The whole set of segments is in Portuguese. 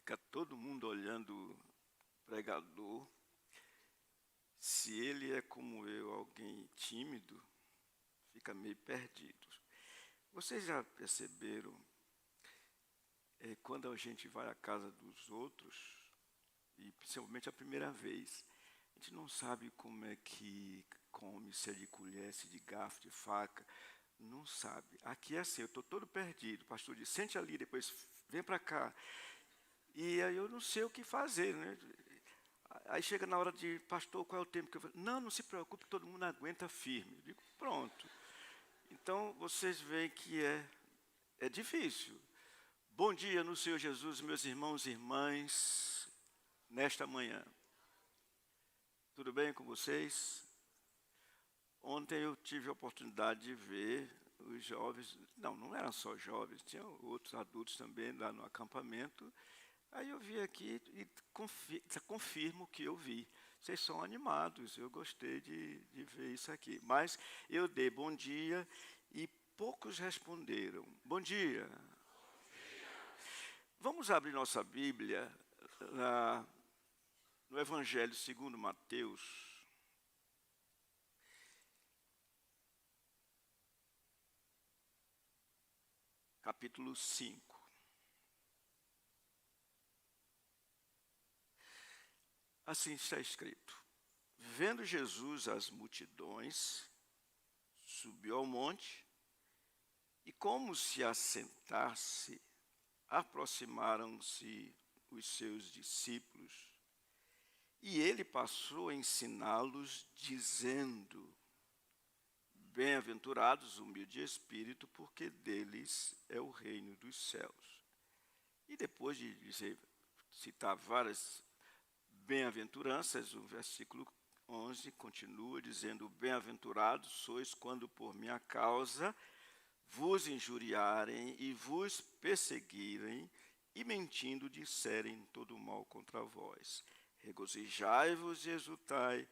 fica todo mundo olhando o pregador. Se ele é como eu, alguém tímido, fica meio perdido. Vocês já perceberam, quando a gente vai à casa dos outros, e principalmente a primeira vez, a gente não sabe como é que come, se é de colher, se é de garfo, de faca, não sabe. Aqui é assim, eu estou todo perdido. O pastor diz, sente ali, depois vem para cá. E aí eu não sei o que fazer, né? Aí chega na hora de, pastor, qual é o tempo que eu falo? Não se preocupe, todo mundo aguenta firme. Eu digo, pronto. Então, vocês veem que é difícil. Bom dia no Senhor Jesus, meus irmãos e irmãs, nesta manhã. Tudo bem com vocês? Ontem eu tive a oportunidade de ver os jovens, não eram só jovens, tinham outros adultos também lá no acampamento. Aí eu vi aqui e confirmo o que eu vi. Vocês são animados, eu gostei de ver isso aqui. Mas eu dei bom dia e poucos responderam. Bom dia. Vamos abrir nossa Bíblia no Evangelho segundo Mateus. Capítulo 5. Assim está escrito. Vendo Jesus as multidões, subiu ao monte, e como se assentasse, aproximaram-se os seus discípulos, e ele passou a ensiná-los, dizendo, bem-aventurados os humildes de espírito, porque deles é o reino dos céus. E depois de citar várias bem-aventuranças, o versículo 11 continua dizendo, bem-aventurados sois quando por minha causa vos injuriarem e vos perseguirem, e mentindo disserem todo mal contra vós. Regozijai-vos e exultai,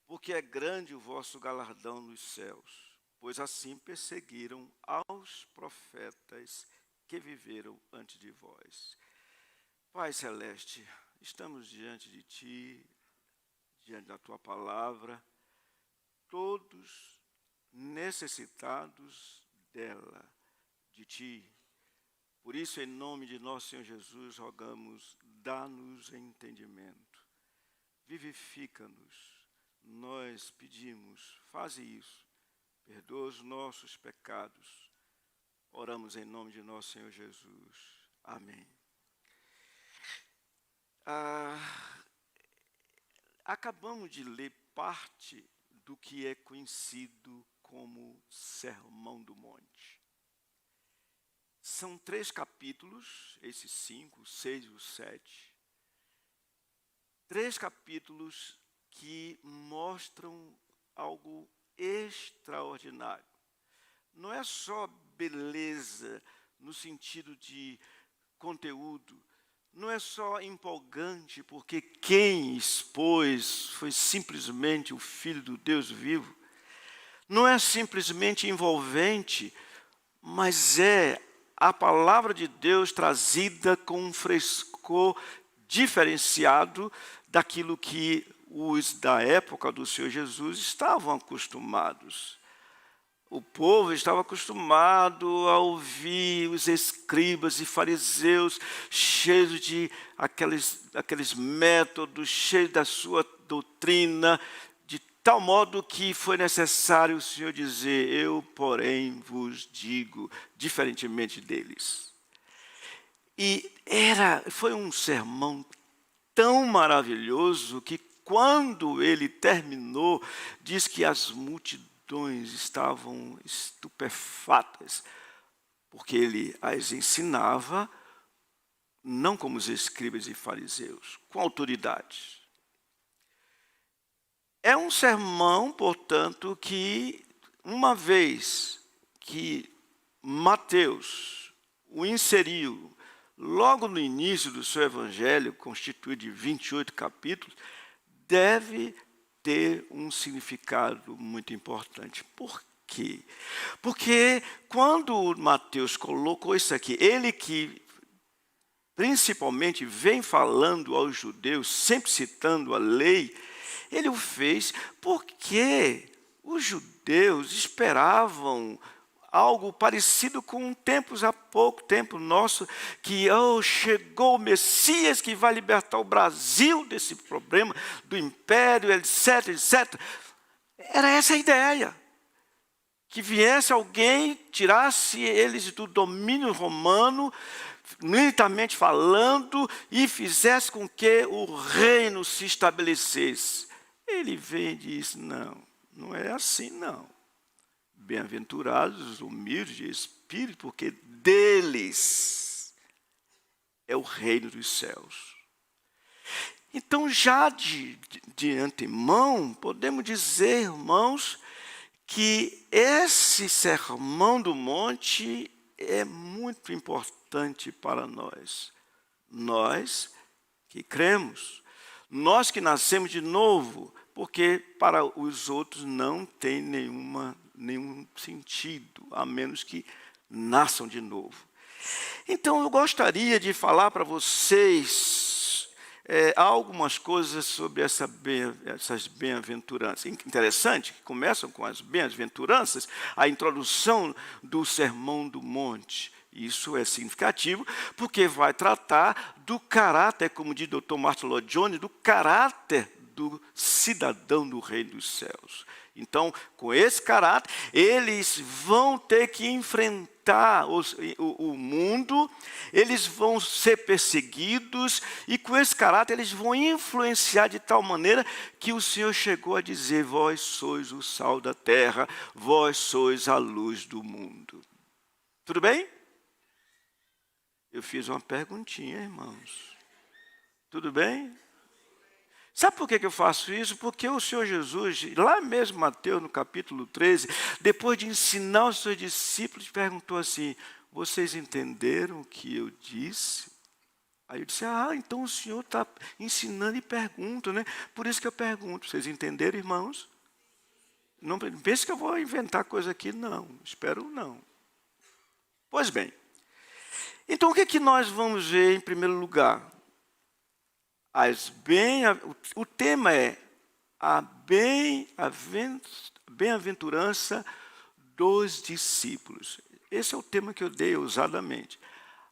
porque é grande o vosso galardão nos céus, pois assim perseguiram aos profetas que viveram antes de vós. Pai Celeste, estamos diante de Ti, diante da Tua palavra, todos necessitados dela, de Ti. Por isso, em nome de nosso Senhor Jesus, rogamos, dá-nos entendimento, vivifica-nos. Nós pedimos, faze isso, perdoa os nossos pecados. Oramos em nome de nosso Senhor Jesus. Amém. Acabamos de ler parte do que é conhecido como Sermão do Monte. São 3 capítulos, esses 5, o 6 e o 7. 3 capítulos que mostram algo extraordinário. Não é só beleza no sentido de conteúdo, não é só empolgante, porque quem expôs foi simplesmente o Filho do Deus vivo. Não é simplesmente envolvente, mas é a palavra de Deus trazida com um frescor diferenciado daquilo que os da época do Senhor Jesus estavam acostumados. O povo estava acostumado a ouvir os escribas e fariseus cheios de aqueles métodos, cheios da sua doutrina, de tal modo que foi necessário o Senhor dizer, eu, porém, vos digo, diferentemente deles. E foi um sermão tão maravilhoso que quando ele terminou, diz que as multidões estavam estupefatas, porque ele as ensinava, não como os escribas e fariseus, com autoridade. É um sermão, portanto, que uma vez que Mateus o inseriu logo no início do seu evangelho, constituído de 28 capítulos, deve ter um significado muito importante. Por quê? Porque quando Mateus colocou isso aqui, ele que principalmente vem falando aos judeus, sempre citando a lei, ele o fez porque os judeus esperavam algo parecido com tempos há pouco tempo nosso, que chegou o Messias que vai libertar o Brasil desse problema, do império, etc, etc. Era essa a ideia. Que viesse alguém, tirasse eles do domínio romano, militarmente falando, e fizesse com que o reino se estabelecesse. Ele vem e diz, não é assim não. Bem-aventurados os humildes de espírito, porque deles é o reino dos céus. Então, já de antemão, podemos dizer, irmãos, que esse sermão do monte é muito importante para nós. Nós que cremos, nós que nascemos de novo, porque para os outros não tem nenhum sentido, a menos que nasçam de novo. Então, eu gostaria de falar para vocês algumas coisas sobre essas bem-aventuranças. Interessante que começam com as bem-aventuranças, a introdução do Sermão do Monte. Isso é significativo, porque vai tratar do caráter, como diz o Dr. Martin Lloyd Jones, do caráter do cidadão do reino dos céus. Então, com esse caráter, eles vão ter que enfrentar o mundo, eles vão ser perseguidos, e com esse caráter eles vão influenciar de tal maneira que o Senhor chegou a dizer, vós sois o sal da terra, vós sois a luz do mundo. Tudo bem? Eu fiz uma perguntinha, irmãos. Tudo bem? Sabe por que eu faço isso? Porque o Senhor Jesus, lá mesmo Mateus, no capítulo 13, depois de ensinar os seus discípulos, perguntou assim, vocês entenderam o que eu disse? Aí eu disse, então o Senhor está ensinando e pergunta, né? Por isso que eu pergunto, vocês entenderam, irmãos? Não pense que eu vou inventar coisa aqui, não. Espero não. Pois bem, então o que nós vamos ver em primeiro lugar? O tema é a bem-aventurança dos discípulos. Esse é o tema que eu dei ousadamente.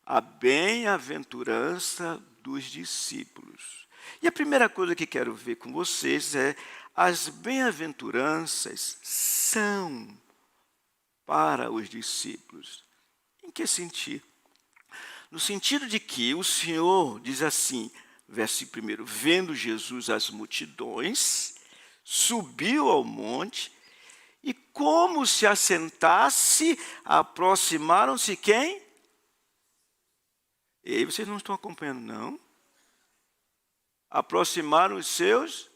A bem-aventurança dos discípulos. E a primeira coisa que quero ver com vocês é as bem-aventuranças são para os discípulos. Em que sentido? No sentido de que o Senhor diz assim, versículo 1, vendo Jesus as multidões, subiu ao monte, e como se assentasse, aproximaram-se quem? E aí vocês não estão acompanhando, não? Aproximaram os seus?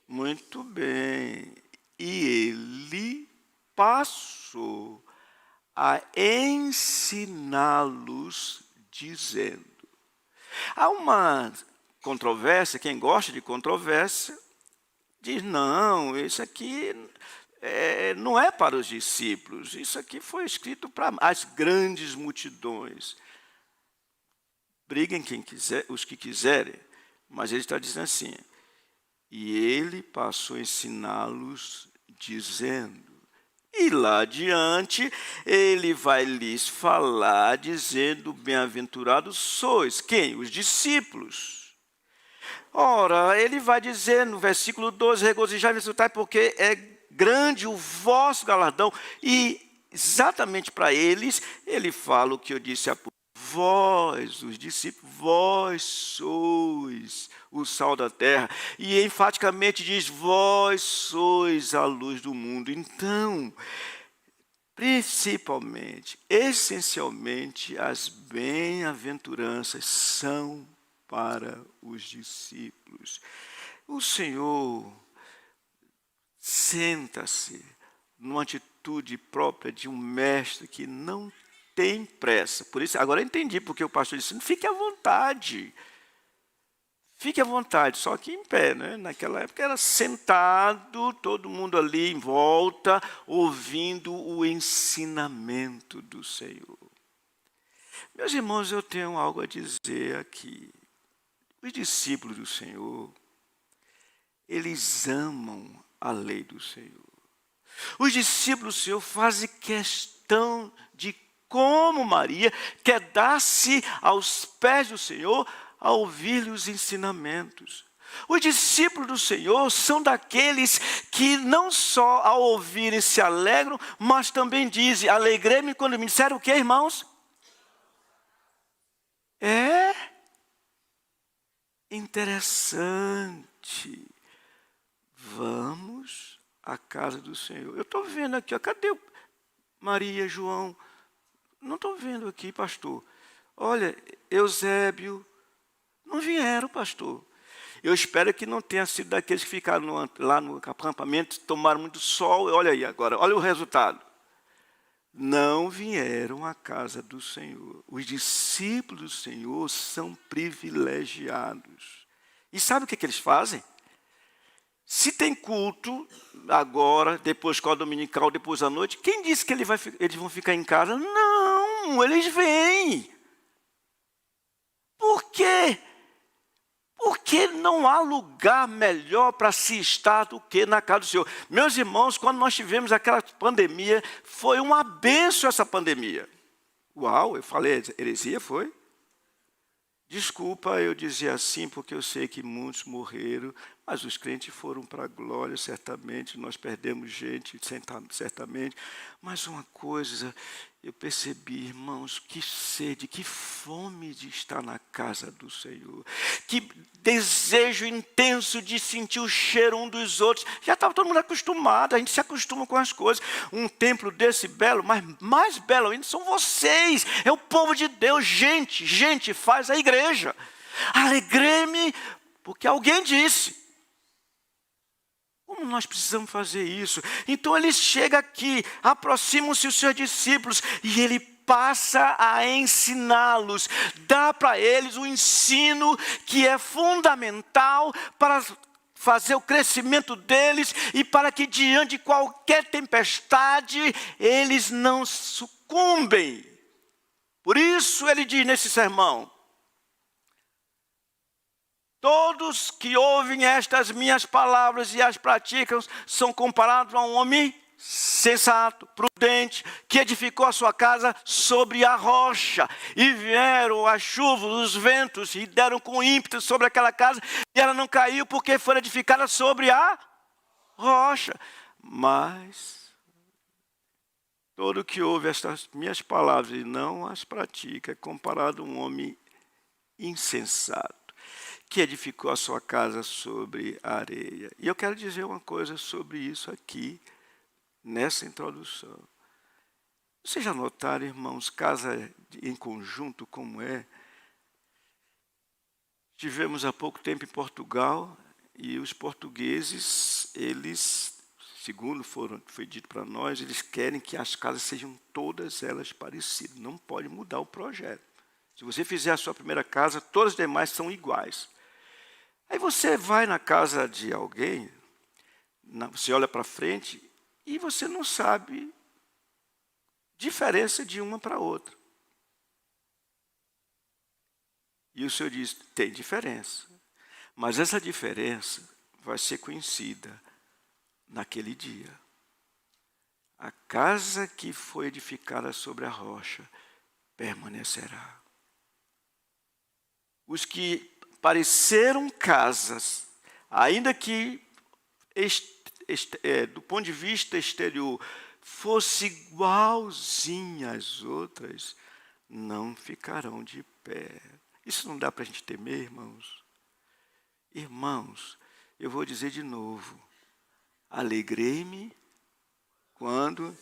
Muito bem. E ele passou a ensiná-los, dizendo. Há uma controvérsia, quem gosta de controvérsia, diz, não, isso aqui não é para os discípulos, isso aqui foi escrito para as grandes multidões. Briguem quem quiser, os que quiserem, mas ele está dizendo assim, e ele passou a ensiná-los, dizendo, e lá adiante, ele vai lhes falar, dizendo, bem-aventurados sois. Quem? Os discípulos. Ora, ele vai dizer no versículo 12, regozijai e exultai, porque é grande o vosso galardão. E exatamente para eles, ele fala o que eu disse há pouco. Vós, os discípulos, vós sois o sal da terra. E enfaticamente diz, vós sois a luz do mundo. Então, principalmente, essencialmente, as bem-aventuranças são para os discípulos. O Senhor senta-se numa atitude própria de um mestre que não tem pressa. Por isso, agora eu entendi porque o pastor disse, fique à vontade. Fique à vontade, só que em pé, né? Naquela época era sentado, todo mundo ali em volta, ouvindo o ensinamento do Senhor. Meus irmãos, eu tenho algo a dizer aqui. Os discípulos do Senhor, eles amam a lei do Senhor. Os discípulos do Senhor fazem questão de, como Maria, quedar-se aos pés do Senhor a ouvir-lhe os ensinamentos. Os discípulos do Senhor são daqueles que não só ao ouvirem se alegram, mas também dizem, alegrei-me quando me disseram o que, irmãos? É interessante. Vamos à casa do Senhor. Eu estou vendo aqui, ó, cadê Maria, João? Não estou vendo aqui, pastor. Olha, Eusébio, não vieram, pastor. Eu espero que não tenha sido daqueles que ficaram lá no acampamento, tomaram muito sol. Olha aí agora, olha o resultado. Não vieram à casa do Senhor. Os discípulos do Senhor são privilegiados. E sabe o que eles fazem? Se tem culto, agora, depois escola dominical, depois à noite, quem disse que eles vão ficar em casa? Não, eles vêm. Por quê? Porque não há lugar melhor para se estar do que na casa do Senhor. Meus irmãos, quando nós tivemos aquela pandemia, foi uma bênção essa pandemia. Uau, eu falei, heresia foi? Desculpa eu dizer assim, porque eu sei que muitos morreram, mas os crentes foram para a glória, certamente, nós perdemos gente, certamente. Mas uma coisa, eu percebi, irmãos, que sede, que fome de estar na casa do Senhor. Que desejo intenso de sentir o cheiro um dos outros. Já estava todo mundo acostumado, a gente se acostuma com as coisas. Um templo desse belo, mas mais belo ainda são vocês. É o povo de Deus, gente faz a igreja. Alegrei-me, porque alguém disse. Como nós precisamos fazer isso? Então ele chega aqui, aproximam-se os seus discípulos e ele passa a ensiná-los, dá para eles um ensino que é fundamental para fazer o crescimento deles e para que diante de qualquer tempestade eles não sucumbem. Por isso ele diz nesse sermão: todos que ouvem estas minhas palavras e as praticam são comparados a um homem sensato, prudente, que edificou a sua casa sobre a rocha. E vieram as chuvas, os ventos, e deram com ímpeto sobre aquela casa, e ela não caiu porque foi edificada sobre a rocha. Mas todo que ouve estas minhas palavras e não as pratica é comparado a um homem insensato, que edificou a sua casa sobre a areia. E eu quero dizer uma coisa sobre isso aqui, nessa introdução. Vocês já notaram, irmãos, casa em conjunto como é? Tivemos há pouco tempo em Portugal, e os portugueses, eles, segundo foi dito para nós, eles querem que as casas sejam todas elas parecidas. Não pode mudar o projeto. Se você fizer a sua primeira casa, todas as demais são iguais. Aí você vai na casa de alguém, você olha para frente e você não sabe diferença de uma para outra. E o Senhor diz, tem diferença. Mas essa diferença vai ser conhecida naquele dia. A casa que foi edificada sobre a rocha permanecerá. Os que pareceram casas, ainda que do ponto de vista exterior fosse igualzinha às outras, não ficarão de pé. Isso não dá para a gente temer, irmãos? Irmãos, eu vou dizer de novo, alegrei-me quando,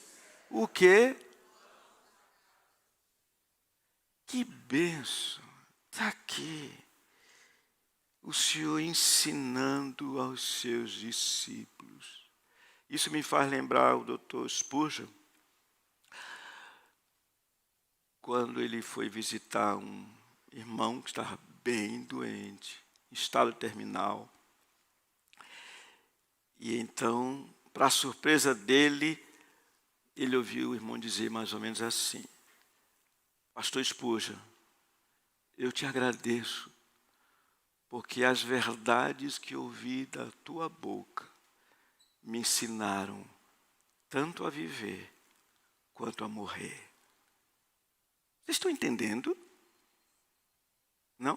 o quê? Que bênção, está aqui. O Senhor ensinando aos seus discípulos. Isso me faz lembrar o Dr. Spurgeon, quando ele foi visitar um irmão que estava bem doente, em estado terminal. E então, para a surpresa dele, ele ouviu o irmão dizer mais ou menos assim: Pastor Spurgeon, eu te agradeço, porque as verdades que ouvi da tua boca me ensinaram tanto a viver quanto a morrer. Vocês estão entendendo? Não?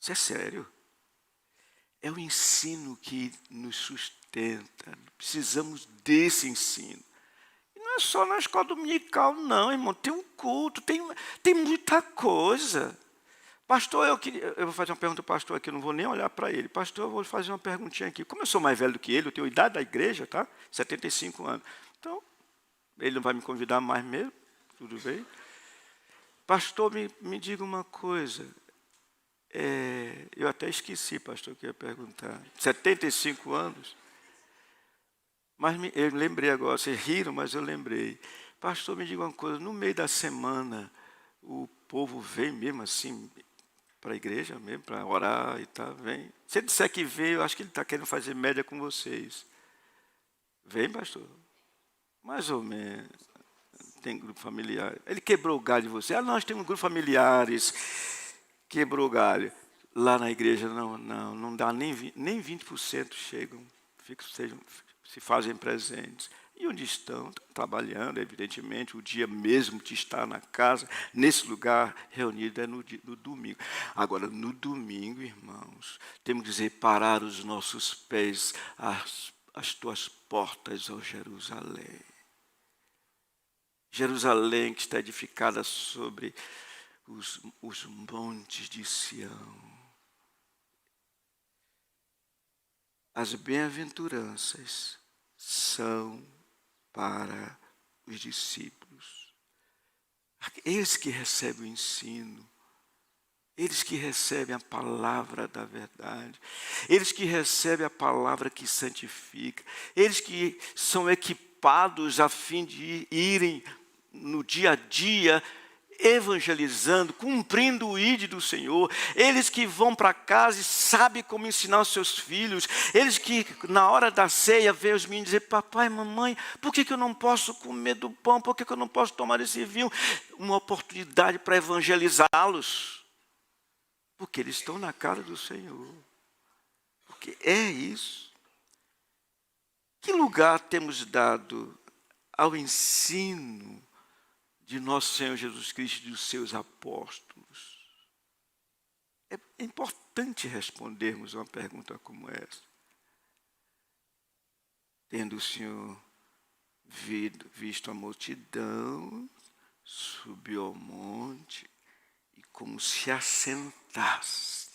Isso é sério. É o ensino que nos sustenta. Precisamos desse ensino. E não é só na escola dominical, não, irmão. Tem um culto, tem muita coisa. Pastor, eu vou fazer uma pergunta ao pastor aqui, eu não vou nem olhar para ele. Pastor, eu vou fazer uma perguntinha aqui. Como eu sou mais velho do que ele, eu tenho a idade da igreja, tá? 75 anos. Então, ele não vai me convidar mais mesmo, tudo bem? Pastor, me diga uma coisa. Eu até esqueci, pastor, que eu ia perguntar. 75 anos. Mas eu lembrei agora, vocês riram, mas eu lembrei. Pastor, me diga uma coisa, no meio da semana, o povo vem mesmo assim para a igreja mesmo, para orar e tal, vem. Se ele disser que veio, eu acho que ele está querendo fazer média com vocês. Vem, pastor? Mais ou menos. Tem grupo familiar. Ele quebrou o galho de você. Nós temos grupos familiares. Quebrou o galho. Lá na igreja não dá nem 20% chegam, se fazem presentes. E onde estão? Estão trabalhando, evidentemente, o dia mesmo de estar na casa, nesse lugar reunido é no domingo. Agora, no domingo, irmãos, temos que separar os nossos pés às tuas portas, ó Jerusalém. Jerusalém que está edificada sobre os montes de Sião. As bem-aventuranças são para os discípulos. Eles que recebem o ensino, eles que recebem a palavra da verdade, eles que recebem a palavra que santifica, eles que são equipados a fim de irem no dia a dia evangelizando, cumprindo o ID do Senhor, eles que vão para casa e sabem como ensinar os seus filhos, eles que na hora da ceia veem os meninos dizer, papai, mamãe, por que eu não posso comer do pão, por que eu não posso tomar esse vinho? Uma oportunidade para evangelizá-los, porque eles estão na cara do Senhor, porque é isso. Que lugar temos dado ao ensino de nosso Senhor Jesus Cristo e dos seus apóstolos? É importante respondermos uma pergunta como essa. Tendo o Senhor visto a multidão, subiu ao monte e como se assentasse,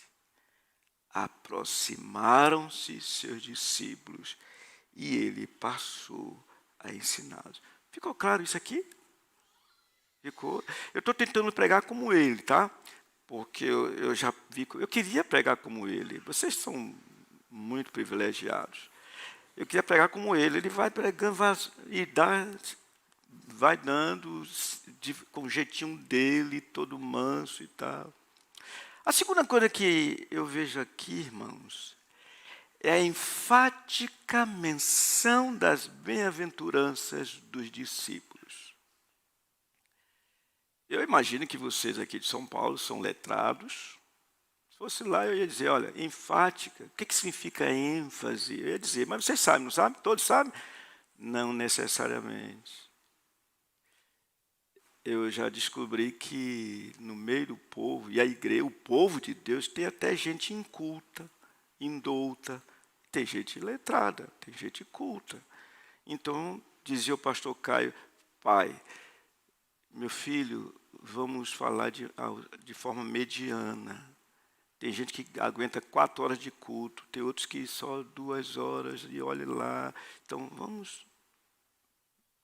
aproximaram-se seus discípulos e ele passou a ensiná-los. Ficou claro isso aqui? Ficou. Eu estou tentando pregar como ele, tá? Porque eu já vi, eu queria pregar como ele. Vocês são muito privilegiados. Eu queria pregar como ele. Ele vai pregando vai dando com o jeitinho dele, todo manso e tal. A segunda coisa que eu vejo aqui, irmãos, é a enfática menção das bem-aventuranças dos discípulos. Eu imagino que vocês aqui de São Paulo são letrados. Se fosse lá, eu ia dizer, olha, enfática, o que significa ênfase? Eu ia dizer, mas vocês sabem, não sabem? Todos sabem? Não necessariamente. Eu já descobri que no meio do povo, e a igreja, o povo de Deus, tem até gente inculta, indouta, tem gente letrada, tem gente culta. Então, dizia o pastor Caio, pai, meu filho, vamos falar de forma mediana. Tem gente que aguenta 4 horas de culto, tem outros que só 2 horas, e olhe lá. Então, vamos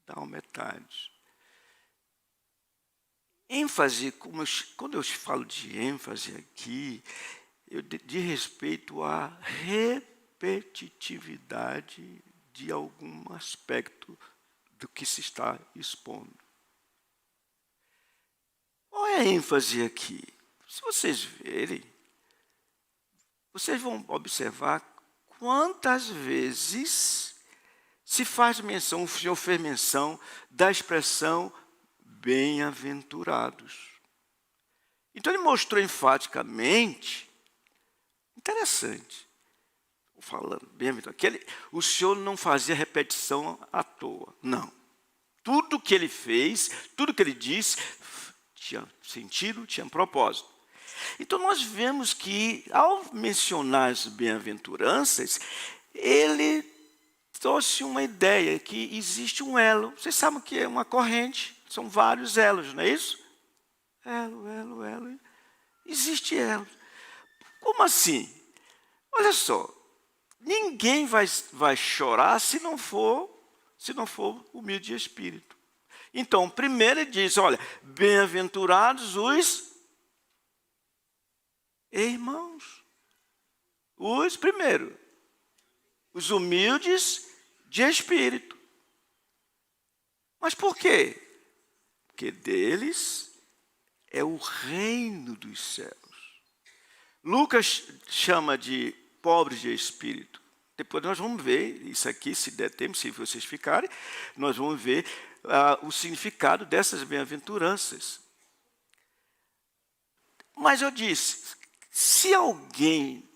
dar uma metade. ênfase, quando eu falo de ênfase aqui, eu de respeito à repetitividade de algum aspecto do que se está expondo. Qual é a ênfase aqui? Se vocês verem, vocês vão observar quantas vezes se faz menção, o Senhor fez menção da expressão bem-aventurados. Então ele mostrou enfaticamente, interessante, falando, bem-aventurado, o Senhor não fazia repetição à toa, não. Tudo que ele fez, tudo que ele disse, tinha sentido, tinha propósito. Então nós vemos que, ao mencionar as bem-aventuranças, ele trouxe uma ideia que existe um elo. Vocês sabem o que é uma corrente? São vários elos, não é isso? Elo. Existe elo. Como assim? Olha só, ninguém vai chorar se não for humilde de espírito. Então, primeiro ele diz, olha, bem-aventurados os irmãos. Os humildes de espírito. Mas por quê? Porque deles é o reino dos céus. Lucas chama de pobres de espírito. Depois nós vamos ver isso aqui, se der tempo, se vocês ficarem, nós vamos ver o significado dessas bem-aventuranças. Mas eu disse, se alguém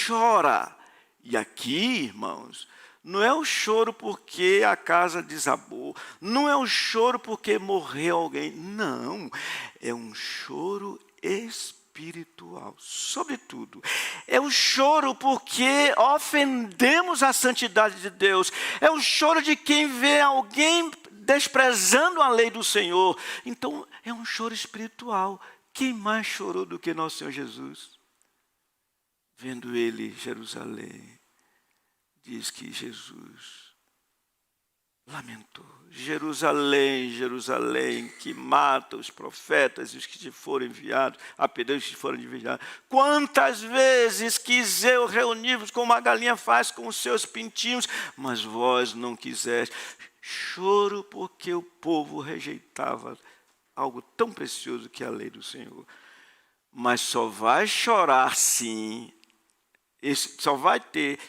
chora, e aqui, irmãos, não é o choro porque a casa desabou, não é o choro porque morreu alguém, não, é um choro espiritual, sobretudo. É o choro porque ofendemos a santidade de Deus, é o choro de quem vê alguém desprezando a lei do Senhor. Então, é um choro espiritual. Quem mais chorou do que nosso Senhor Jesus? Vendo ele Jerusalém, diz que Jesus lamentou. Jerusalém, Jerusalém, que mata os profetas e os que te foram enviados, apedreus que te foram enviados. Quantas vezes quis eu reunir-vos como uma galinha faz com os seus pintinhos, mas vós não quiseste. Choro porque o povo rejeitava algo tão precioso que é a lei do Senhor. Mas só vai chorar sim, só vai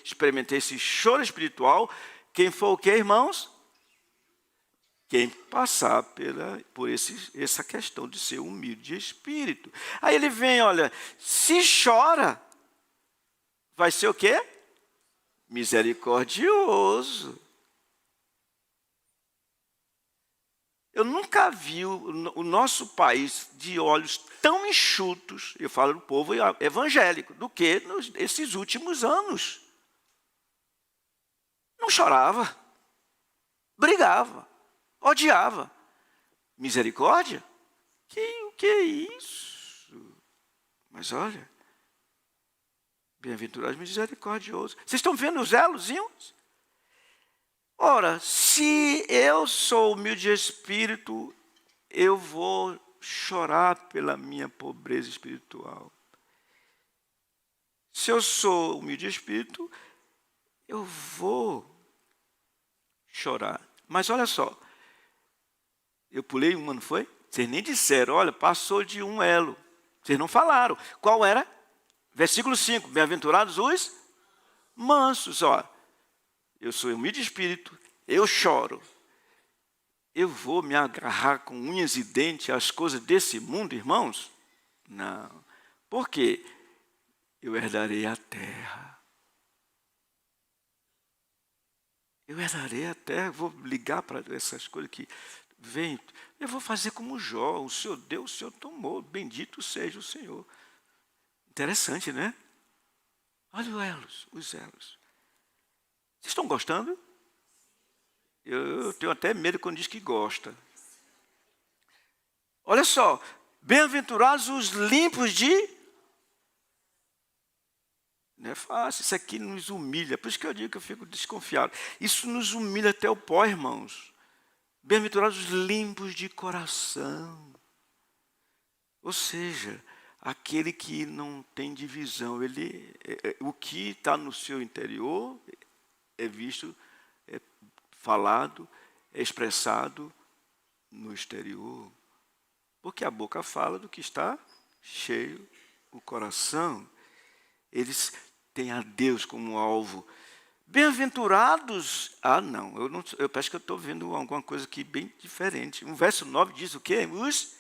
experimentar esse choro espiritual quem for o quê, irmãos? Quem passar por essa questão de ser humilde de espírito. Aí ele vem, olha, se chora, vai ser o quê? Misericordioso. Eu nunca vi o nosso país de olhos tão enxutos, eu falo do povo evangélico, do que nesses últimos anos. Não chorava, brigava, odiava. Misericórdia? O que é isso? Mas olha, bem-aventurado misericordioso. Vocês estão vendo os elozinhos? Ora, se eu sou humilde de espírito, eu vou chorar pela minha pobreza espiritual. Se eu sou humilde de espírito, eu vou chorar. Mas olha só, eu pulei uma, não foi? Vocês nem disseram, olha, passou de um elo. Vocês não falaram. Qual era? Versículo 5, bem-aventurados os mansos, ó. Eu sou humilde de espírito, eu choro. Eu vou me agarrar com unhas e dentes às coisas desse mundo, irmãos? Não. Por quê? Eu herdarei a terra. Eu herdarei a terra, vou ligar para essas coisas que vêm. Eu vou fazer como Jó, o Senhor deu, o Senhor tomou, bendito seja o Senhor. Interessante, né? Olha os elos. Vocês estão gostando? Eu tenho até medo quando diz que gosta. Olha só, bem-aventurados os limpos de... Não é fácil, isso aqui nos humilha. Por isso que eu digo que eu fico desconfiado. Isso nos humilha até o pó, irmãos. Bem-aventurados os limpos de coração. Ou seja, aquele que não tem divisão. O que está no seu interior é visto, é falado, é expressado no exterior. Porque a boca fala do que está cheio o coração. Eles têm a Deus como alvo. Bem-aventurados. Não, eu acho que eu estou vendo alguma coisa aqui bem diferente. O verso 9 diz o quê? Os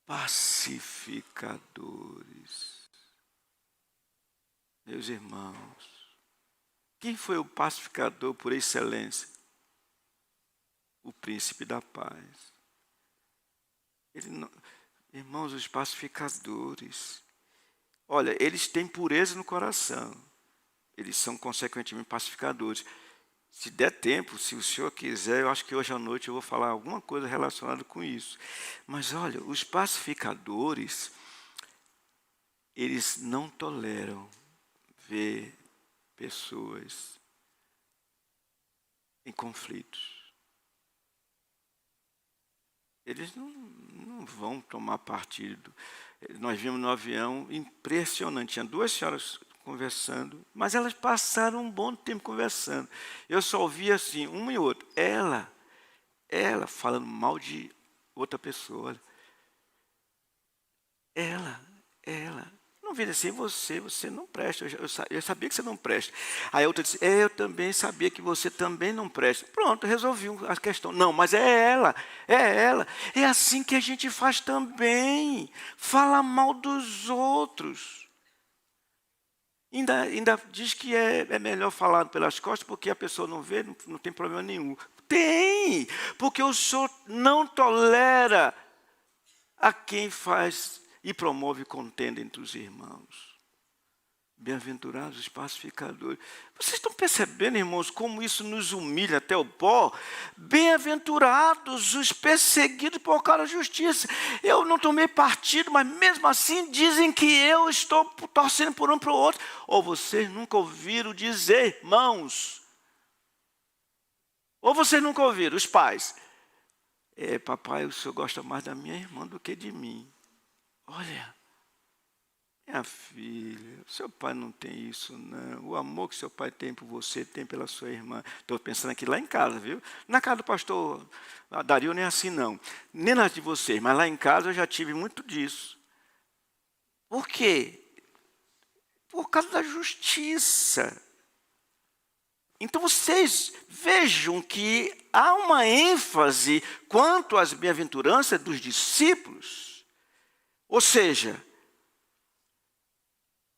pacificadores. Meus irmãos, quem foi o pacificador por excelência? O príncipe da paz. Irmãos, os pacificadores, olha, eles têm pureza no coração. Eles são, consequentemente, pacificadores. Se der tempo, se o senhor quiser, eu acho que hoje à noite eu vou falar alguma coisa relacionada com isso. Mas olha, os pacificadores, eles não toleram ver pessoas em conflitos. Eles não vão tomar partido. Nós vimos no avião, impressionante, tinha 2 senhoras conversando, mas elas passaram um bom tempo conversando. Eu só ouvi assim, uma e outra. Ela falando mal de outra pessoa. Ela. Não vira assim, você não presta. Eu sabia que você não presta. Aí a outra disse, eu também sabia que você também não presta. Pronto, resolvi a questão. Não, mas é ela. É assim que a gente faz também. Fala mal dos outros. Ainda diz que é melhor falar pelas costas, porque a pessoa não vê, não tem problema nenhum. Tem, porque o Senhor não tolera a quem faz e promove contenda entre os irmãos. Bem-aventurados os pacificadores. Vocês estão percebendo, irmãos, como isso nos humilha até o pó? Bem-aventurados os perseguidos por causa da justiça. Eu não tomei partido, mas mesmo assim dizem que eu estou torcendo por um para o outro. Ou vocês nunca ouviram dizer, irmãos? Ou vocês nunca ouviram, os pais? Papai, o senhor gosta mais da minha irmã do que de mim. Olha, minha filha, seu pai não tem isso, não. O amor que seu pai tem por você, tem pela sua irmã. Estou pensando aqui lá em casa, viu? Na casa do pastor Dario nem é assim, não. Nem nas de vocês, mas lá em casa eu já tive muito disso. Por quê? Por causa da justiça. Então vocês vejam que há uma ênfase quanto às bem-aventuranças dos discípulos. Ou seja,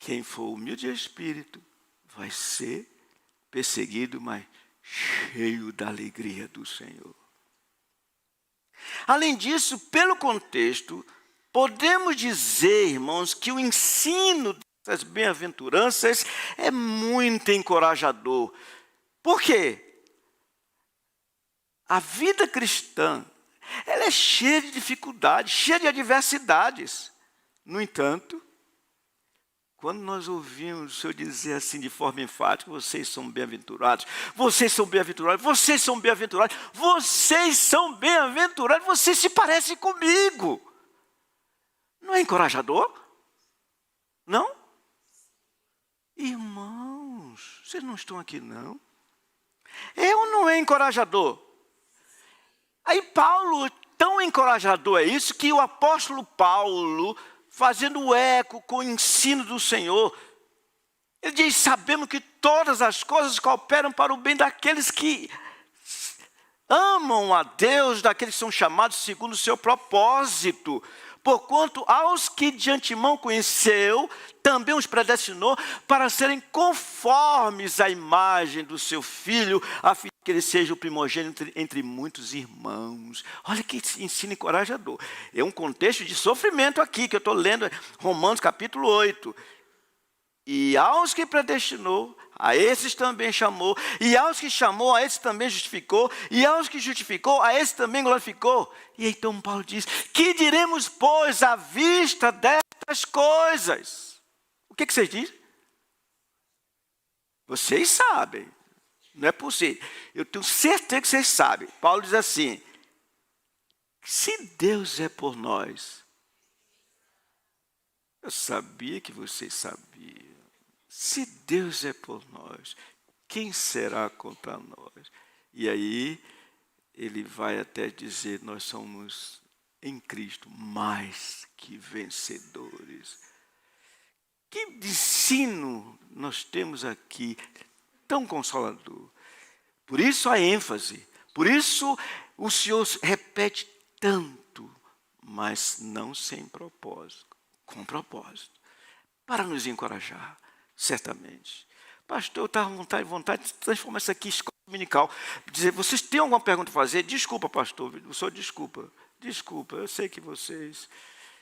quem for humilde de espírito vai ser perseguido, mas cheio da alegria do Senhor. Além disso, pelo contexto, podemos dizer, irmãos, que o ensino dessas bem-aventuranças é muito encorajador. Por quê? A vida cristã, ela é cheia de dificuldades, cheia de adversidades. No entanto, quando nós ouvimos o Senhor dizer assim de forma enfática, vocês são bem-aventurados, vocês são bem-aventurados, vocês são bem-aventurados, vocês são bem-aventurados, vocês se parecem comigo. Não é encorajador? Não? Irmãos, vocês não estão aqui não? Eu não é encorajador. Aí Paulo, tão encorajador é isso, que o apóstolo Paulo, fazendo eco com o ensino do Senhor, ele diz, sabemos que todas as coisas cooperam para o bem daqueles que amam a Deus, daqueles que são chamados segundo o seu propósito. Porquanto aos que de antemão conheceu, também os predestinou para serem conformes à imagem do seu Filho, a fim de que ele seja o primogênito entre muitos irmãos. Olha que ensino encorajador. É um contexto de sofrimento aqui, que eu estou lendo Romanos capítulo 8. E aos que predestinou, a esses também chamou, e aos que chamou, a esses também justificou, e aos que justificou, a esses também glorificou. E então Paulo diz, que diremos, pois, à vista destas coisas? O que vocês dizem? Vocês sabem, não é possível. Eu tenho certeza que vocês sabem. Paulo diz assim, se Deus é por nós, eu sabia que vocês sabiam. Se Deus é por nós, quem será contra nós? E aí, ele vai até dizer, nós somos em Cristo mais que vencedores. Que ensino nós temos aqui, tão consolador. Por isso a ênfase, por isso o Senhor repete tanto, mas não sem propósito, com propósito, para nos encorajar, certamente. Pastor, eu estava com vontade de transformar isso aqui em escola dominical. Dizer, vocês têm alguma pergunta a fazer? Desculpa, pastor, o senhor desculpa. Desculpa, eu sei que vocês...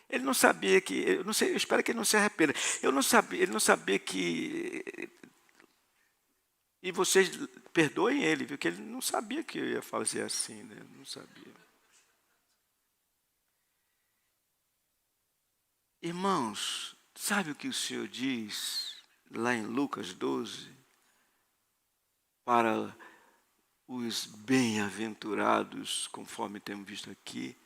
Ele não sabia que... Eu não sei, eu espero que ele não se arrependa. Ele não sabia que... E vocês perdoem ele, viu? Que ele não sabia que eu ia fazer assim, né? Não sabia. Irmãos, sabe o que o Senhor diz lá em Lucas 12? Para os bem-aventurados, conforme temos visto aqui,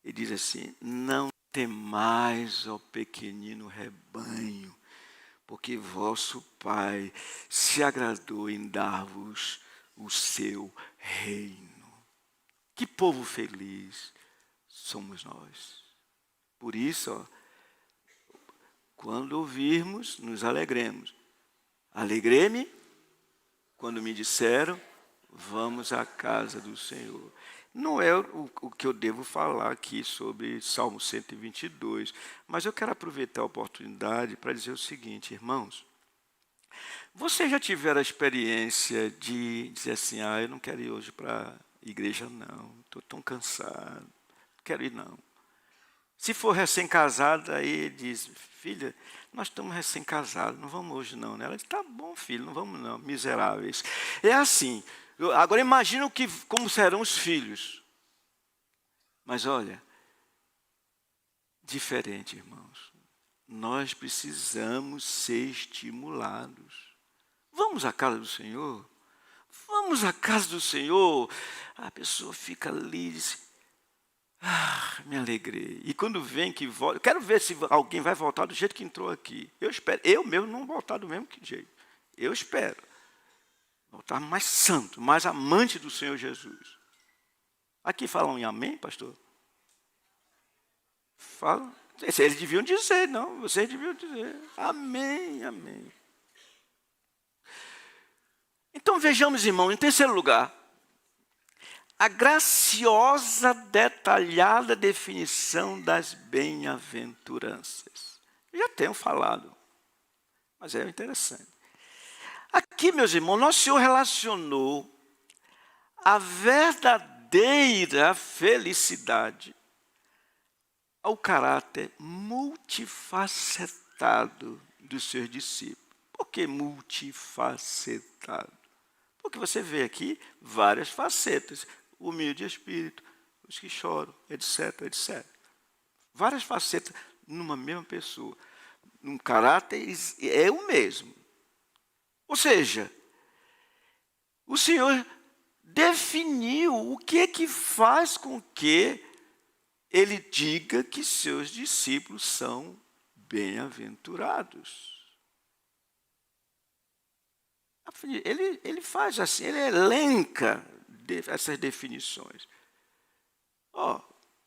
ele diz assim: não temais, ó pequenino rebanho, porque vosso Pai se agradou em dar-vos o seu reino. Que povo feliz somos nós. Por isso, ó, quando ouvirmos, nos alegremos. Alegrei-me quando me disseram, vamos à casa do Senhor. Não é o que eu devo falar aqui sobre Salmo 122, mas eu quero aproveitar a oportunidade para dizer o seguinte, irmãos. Vocês já tiveram a experiência de dizer assim, eu não quero ir hoje para a igreja não, estou tão cansado, não quero ir não. Se for recém-casada, aí diz, filha, nós estamos recém-casados, não vamos hoje não. Ela diz, tá bom, filho, não vamos não, miseráveis. É assim, agora imagina como serão os filhos. Mas olha, diferente, irmãos. Nós precisamos ser estimulados. Vamos à casa do Senhor? Vamos à casa do Senhor. A pessoa fica ali e diz, me alegrei. E quando vem que volta, eu quero ver se alguém vai voltar do jeito que entrou aqui. Eu espero. Eu mesmo não voltar do mesmo jeito. Eu espero. Voltar mais santo, mais amante do Senhor Jesus. Aqui falam em amém, pastor? Falam. Eles deviam dizer, não. Vocês deviam dizer. Amém, amém. Então vejamos, irmão, em terceiro lugar, a graciosa, detalhada definição das bem-aventuranças. Já tenho falado, mas é interessante. Aqui, meus irmãos, nosso Senhor relacionou a verdadeira felicidade ao caráter multifacetado dos seus discípulos. Por que multifacetado? Porque você vê aqui várias facetas. Humilde de espírito, os que choram, etc, etc. Várias facetas numa mesma pessoa. Um caráter é o mesmo. Ou seja, o Senhor definiu o que é que faz com que Ele diga que seus discípulos são bem-aventurados. Ele faz assim, ele elenca essas definições.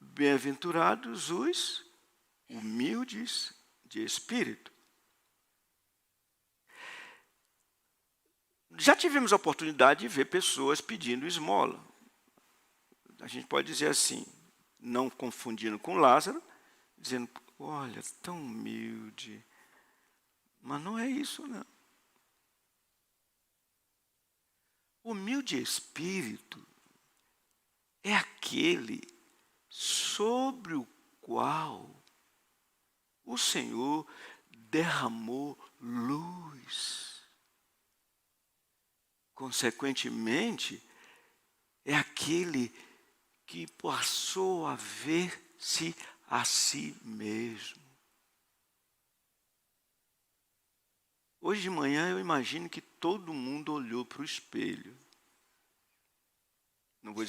Bem-aventurados os humildes de espírito. Já tivemos a oportunidade de ver pessoas pedindo esmola. A gente pode dizer assim, não confundindo com Lázaro, dizendo, olha, tão humilde. Mas não é isso, não. Humilde espírito é aquele sobre o qual o Senhor derramou luz. Consequentemente, é aquele que passou a ver-se a si mesmo. Hoje de manhã eu imagino que todo mundo olhou para o espelho. Não vou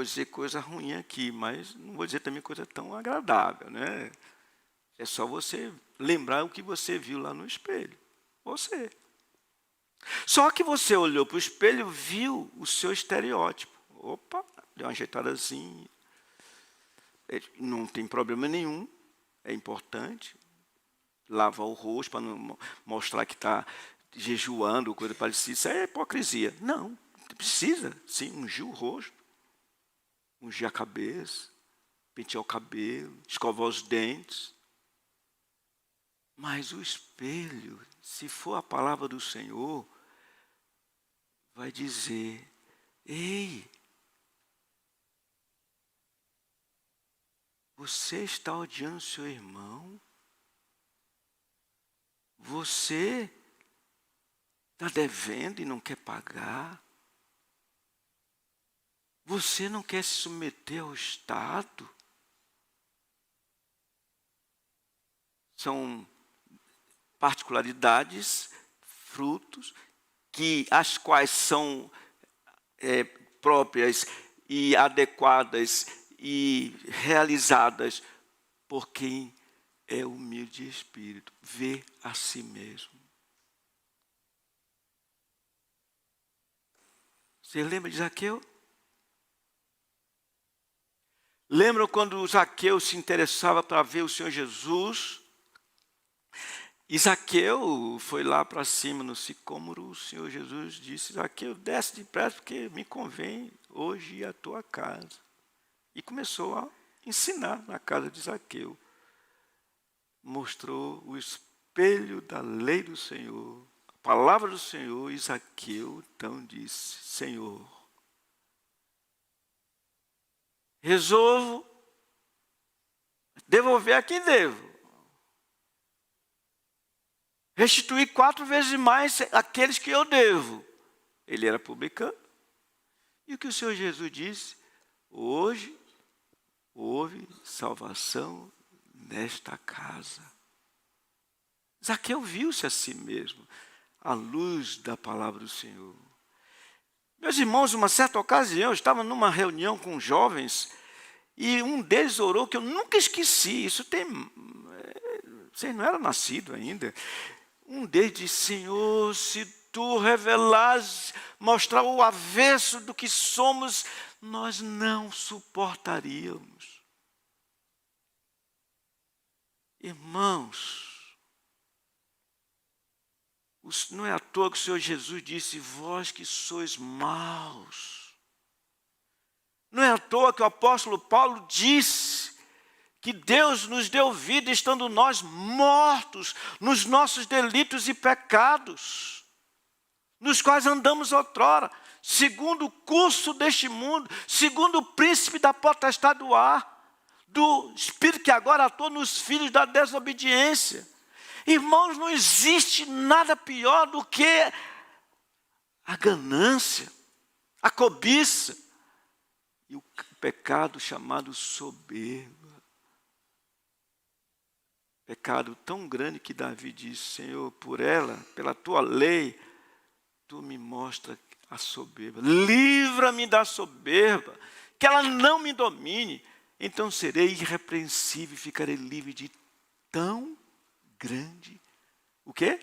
dizer coisa ruim aqui, mas não vou dizer também coisa tão agradável, né? É só você lembrar o que você viu lá no espelho. Você. Só que você olhou para o espelho, viu o seu estereótipo. Opa, deu uma ajeitadazinha. Não tem problema nenhum, é importante. lava o rosto para não mostrar que está jejuando, coisa parecida. Isso é hipocrisia. Não, precisa, sim, ungir o rosto, ungir a cabeça, pentear o cabelo, escovar os dentes. Mas o espelho, se for a palavra do Senhor, vai dizer: ei, você está odiando seu irmão? Você está devendo e não quer pagar? Você não quer se submeter ao Estado? São particularidades, frutos, as quais são próprias e adequadas e realizadas por quem é humilde de espírito, vê a si mesmo. Você lembra de Zaqueu? Lembram quando Zaqueu se interessava para ver o Senhor Jesus? E Zaqueu foi lá para cima no sicômoro. O Senhor Jesus disse: Zaqueu, desce depressa porque me convém hoje ir à tua casa. E começou a ensinar na casa de Zaqueu. Mostrou o espelho da lei do Senhor, a palavra do Senhor, e Zaqueu então disse: Senhor, resolvo devolver a quem devo. Restituir 4 vezes mais aqueles que eu devo. Ele era publicano. E o que o Senhor Jesus disse? Hoje houve salvação nesta casa. Zaqueu viu-se a si mesmo, à luz da palavra do Senhor. Meus irmãos, uma certa ocasião, eu estava numa reunião com jovens, e um deles orou que eu nunca esqueci. Vocês não eram nascidos ainda. Um deles disse: Senhor, se tu revelares, mostrar o avesso do que somos, nós não suportaríamos. Irmãos, não é à toa que o Senhor Jesus disse: vós que sois maus. Não é à toa que o apóstolo Paulo disse que Deus nos deu vida estando nós mortos nos nossos delitos e pecados, nos quais andamos outrora, segundo o curso deste mundo, segundo o príncipe da potestade do ar, do espírito que agora atua nos filhos da desobediência. Irmãos, não existe nada pior do que a ganância, a cobiça e o pecado chamado soberba. Pecado tão grande que Davi disse: Senhor, por ela, pela tua lei, tu me mostras a soberba. Livra-me da soberba, que ela não me domine. Então serei irrepreensível e ficarei livre de tão grande, o quê?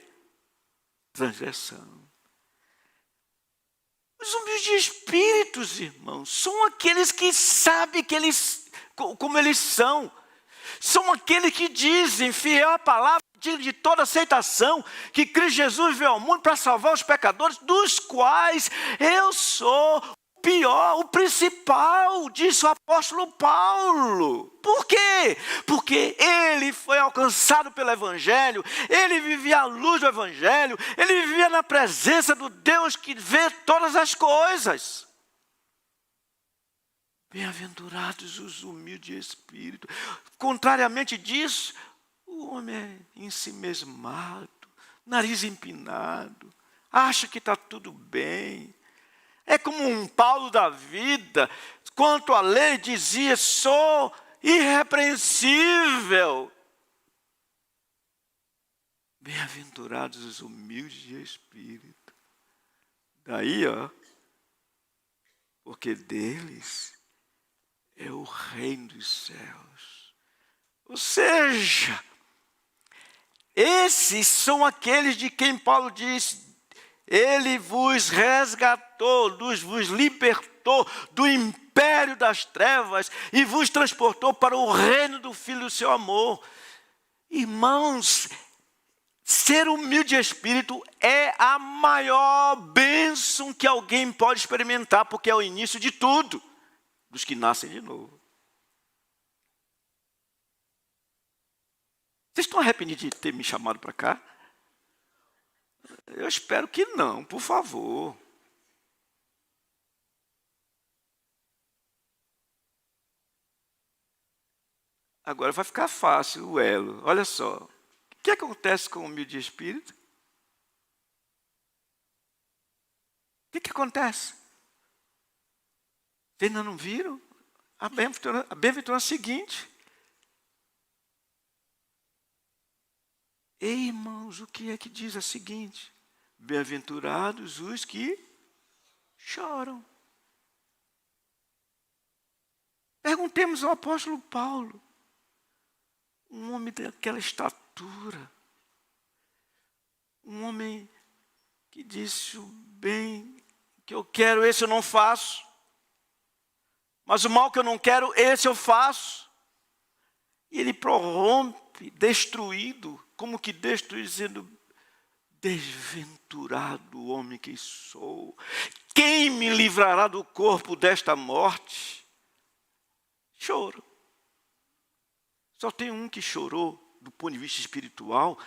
Transgressão. Os humildes de espíritos, irmãos, são aqueles que sabem como eles são. São aqueles que dizem, fiel à palavra, digno de toda aceitação, que Cristo Jesus veio ao mundo para salvar os pecadores, dos quais eu sou o pior, o principal, disse o apóstolo Paulo. Por quê? Porque ele foi alcançado pelo Evangelho, ele vivia à luz do Evangelho, ele vivia na presença do Deus que vê todas as coisas. Bem-aventurados os humildes de espírito. Contrariamente disso, o homem é ensimesmado, nariz empinado, acha que está tudo bem. É como um Paulo da vida, quanto à lei dizia: sou irrepreensível. Bem-aventurados os humildes de espírito. Daí, porque deles é o reino dos céus. Ou seja, esses são aqueles de quem Paulo diz: ele vos resgatou, vos libertou do império das trevas e vos transportou para o reino do Filho do seu amor. Irmãos, Ser humilde de espírito é a maior bênção que alguém pode experimentar, porque é o início de tudo, dos que nascem de novo. Vocês estão arrependidos de ter me chamado para cá? Eu espero que não, por favor. Agora vai ficar fácil o elo. Olha só. O que acontece com o humilde de espírito? O que acontece? Vocês ainda não viram? A bem-aventurança seguinte. Ei, irmãos, o que é que diz a seguinte? Bem-aventurados os que choram. Perguntemos ao apóstolo Paulo, um homem daquela estatura, um homem que disse: o bem que eu quero, esse eu não faço, mas o mal que eu não quero, esse eu faço. E ele prorrompe, destruído, como que destruído, dizendo: desventurado o homem que sou, quem me livrará do corpo desta morte? Choro. Só tem um que chorou do ponto de vista espiritual,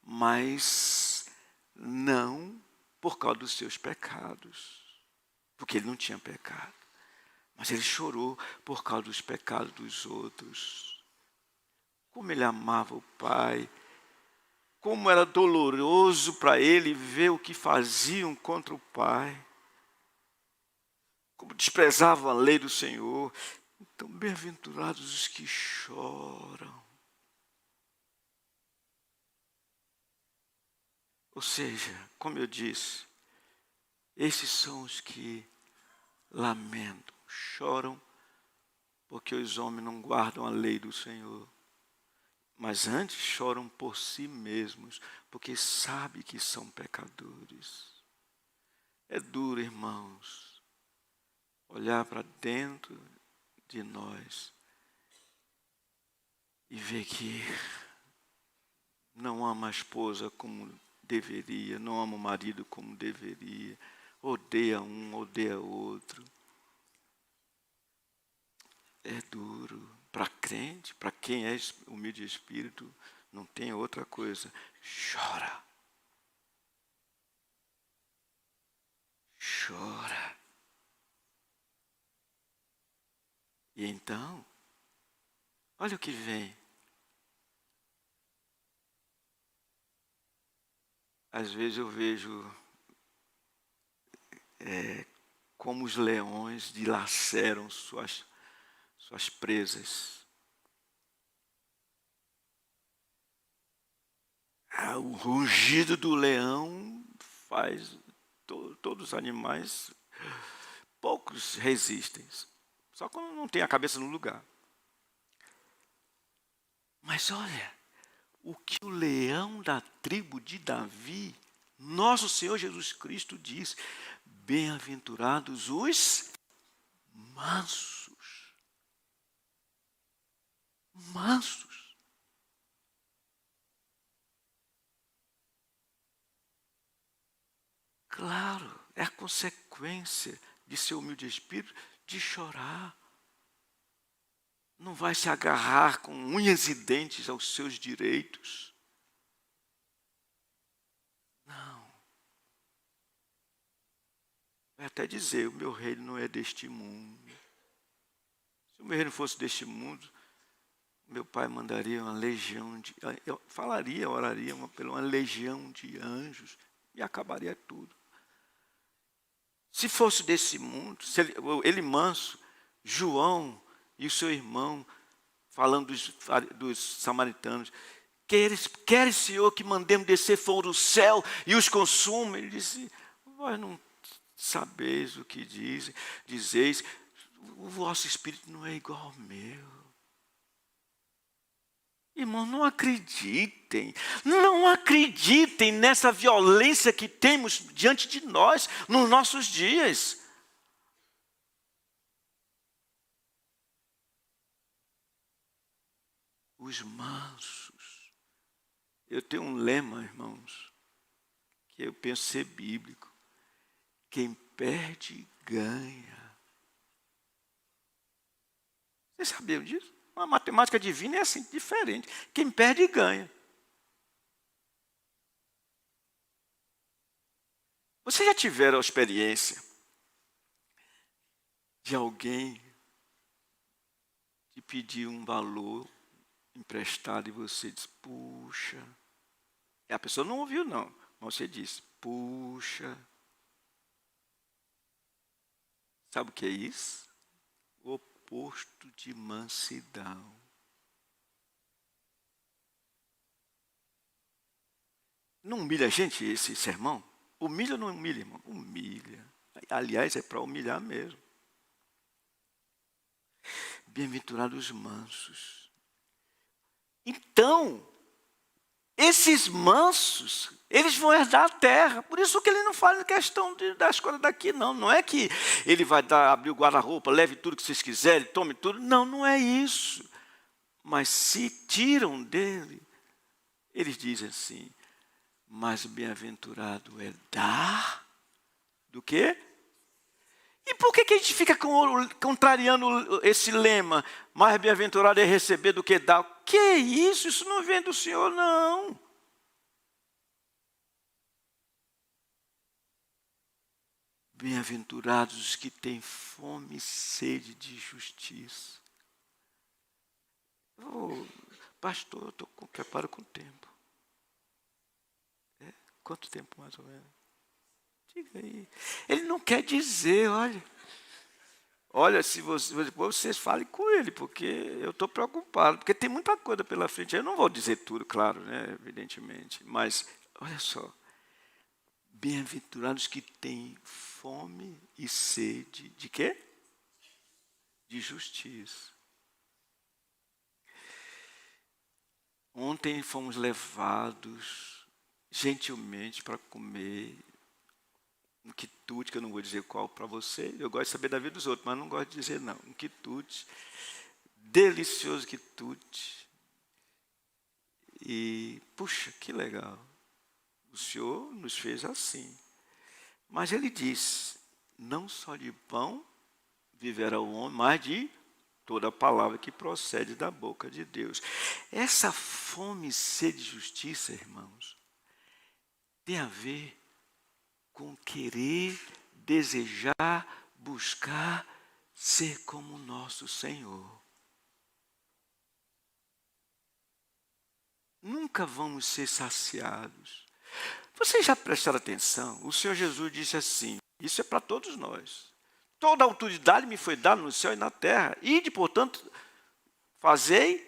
mas não por causa dos seus pecados, porque ele não tinha pecado, mas ele chorou por causa dos pecados dos outros. Como ele amava o Pai, como era doloroso para ele ver o que faziam contra o Pai, como desprezavam a lei do Senhor. Então, bem-aventurados os que choram. Ou seja, como eu disse, esses são os que lamentam, choram, porque os homens não guardam a lei do Senhor. Mas antes choram por si mesmos, porque sabem que são pecadores. É duro, irmãos, olhar para dentro de nós e ver que não ama a esposa como deveria, não ama o marido como deveria, odeia um, odeia outro. É duro. Para crente, para quem é humilde de espírito, não tem outra coisa. Chora. Chora. E então, olha o que vem. Às vezes eu vejo como os leões dilaceram suas presas. O rugido do leão faz todos os animais, poucos resistem, só quando não tem a cabeça no lugar. Mas olha, o que o leão da tribo de Davi, nosso Senhor Jesus Cristo diz: bem-aventurados os mansos. Mansos. Claro, é a consequência de ser humilde de espírito, de chorar. Não vai se agarrar com unhas e dentes aos seus direitos. Não. Vai até dizer: o meu reino não é deste mundo. Se o meu reino fosse deste mundo, meu pai mandaria uma legião de... Eu falaria, oraria por uma legião de anjos e acabaria tudo. Se fosse desse mundo, se ele manso, João e o seu irmão, falando dos samaritanos, quer Senhor que mandemos descer fogo do céu e os consuma. Ele disse: vós não sabeis o que dizeis, o vosso espírito não é igual ao meu. Irmãos, não acreditem nessa violência que temos diante de nós, nos nossos dias. Os mansos, Eu tenho um lema, irmãos, que eu penso ser bíblico. Quem perde, ganha. Vocês sabiam disso? A matemática divina é assim, diferente. Quem perde, ganha. Vocês já tiveram a experiência de alguém te pedir um valor emprestado e você diz, puxa. E a pessoa não ouviu, não. Mas você diz, puxa. Sabe o que é isso? O oposto de mansidão. Não humilha a gente esse sermão? Humilha ou não humilha, irmão? Humilha. Aliás, é para humilhar mesmo. Bem-aventurados os mansos. Então, esses mansos, eles vão herdar a terra. Por isso que ele não faz questão das coisas daqui, não. Não é que ele vai abrir o guarda-roupa, leve tudo que vocês quiserem, tome tudo. Não, não é isso. Mas se tiram dele, eles dizem assim, mas bem-aventurado é dar do quê? E por que a gente fica contrariando esse lema? Mais bem-aventurado é receber do que dar. O que é isso? Isso não vem do Senhor, não. Bem-aventurados os que têm fome e sede de justiça. Oh, pastor, eu estou com preparo com o tempo. Quanto tempo mais ou menos? Diga aí. Ele não quer dizer, olha, se vocês falem com ele, porque eu estou preocupado, porque tem muita coisa pela frente. Eu não vou dizer tudo, claro, né, evidentemente, mas olha só, bem-aventurados que têm fome e sede de quê? De justiça. Ontem fomos levados gentilmente para comer um quitute, que eu não vou dizer qual para você. Eu gosto de saber da vida dos outros, mas não gosto de dizer não. Um quitute, delicioso quitute. E, puxa, que legal. O Senhor nos fez assim. Mas ele diz, não só de pão viverá o homem, mas de toda a palavra que procede da boca de Deus. Essa fome e sede de justiça, irmãos, tem a ver com querer, desejar, buscar ser como o nosso Senhor. Nunca vamos ser saciados. Vocês já prestaram atenção? O Senhor Jesus disse assim, isso é para todos nós. Toda a autoridade me foi dada no céu e na terra. Ide, portanto, fazei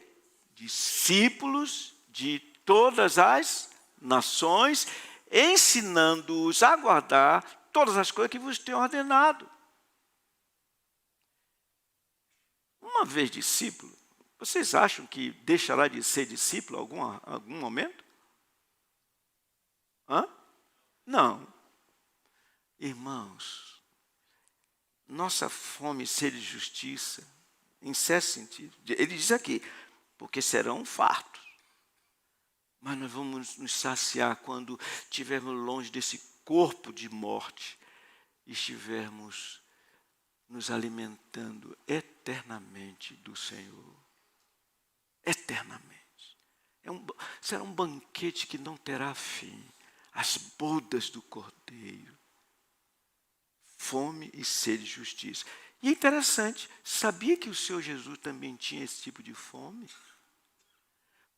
discípulos de todas as nações, ensinando-os a guardar todas as coisas que vos tenho ordenado. Uma vez discípulo, vocês acham que deixará de ser discípulo em algum momento? Não. Irmãos, nossa fome e sede de justiça, em certo sentido, ele diz aqui, porque serão fartos. Mas nós vamos nos saciar quando estivermos longe desse corpo de morte e estivermos nos alimentando eternamente do Senhor. Eternamente. Será um banquete que não terá fim. As bodas do Cordeiro. Fome e sede de justiça. E é interessante, sabia que o Senhor Jesus também tinha esse tipo de fome?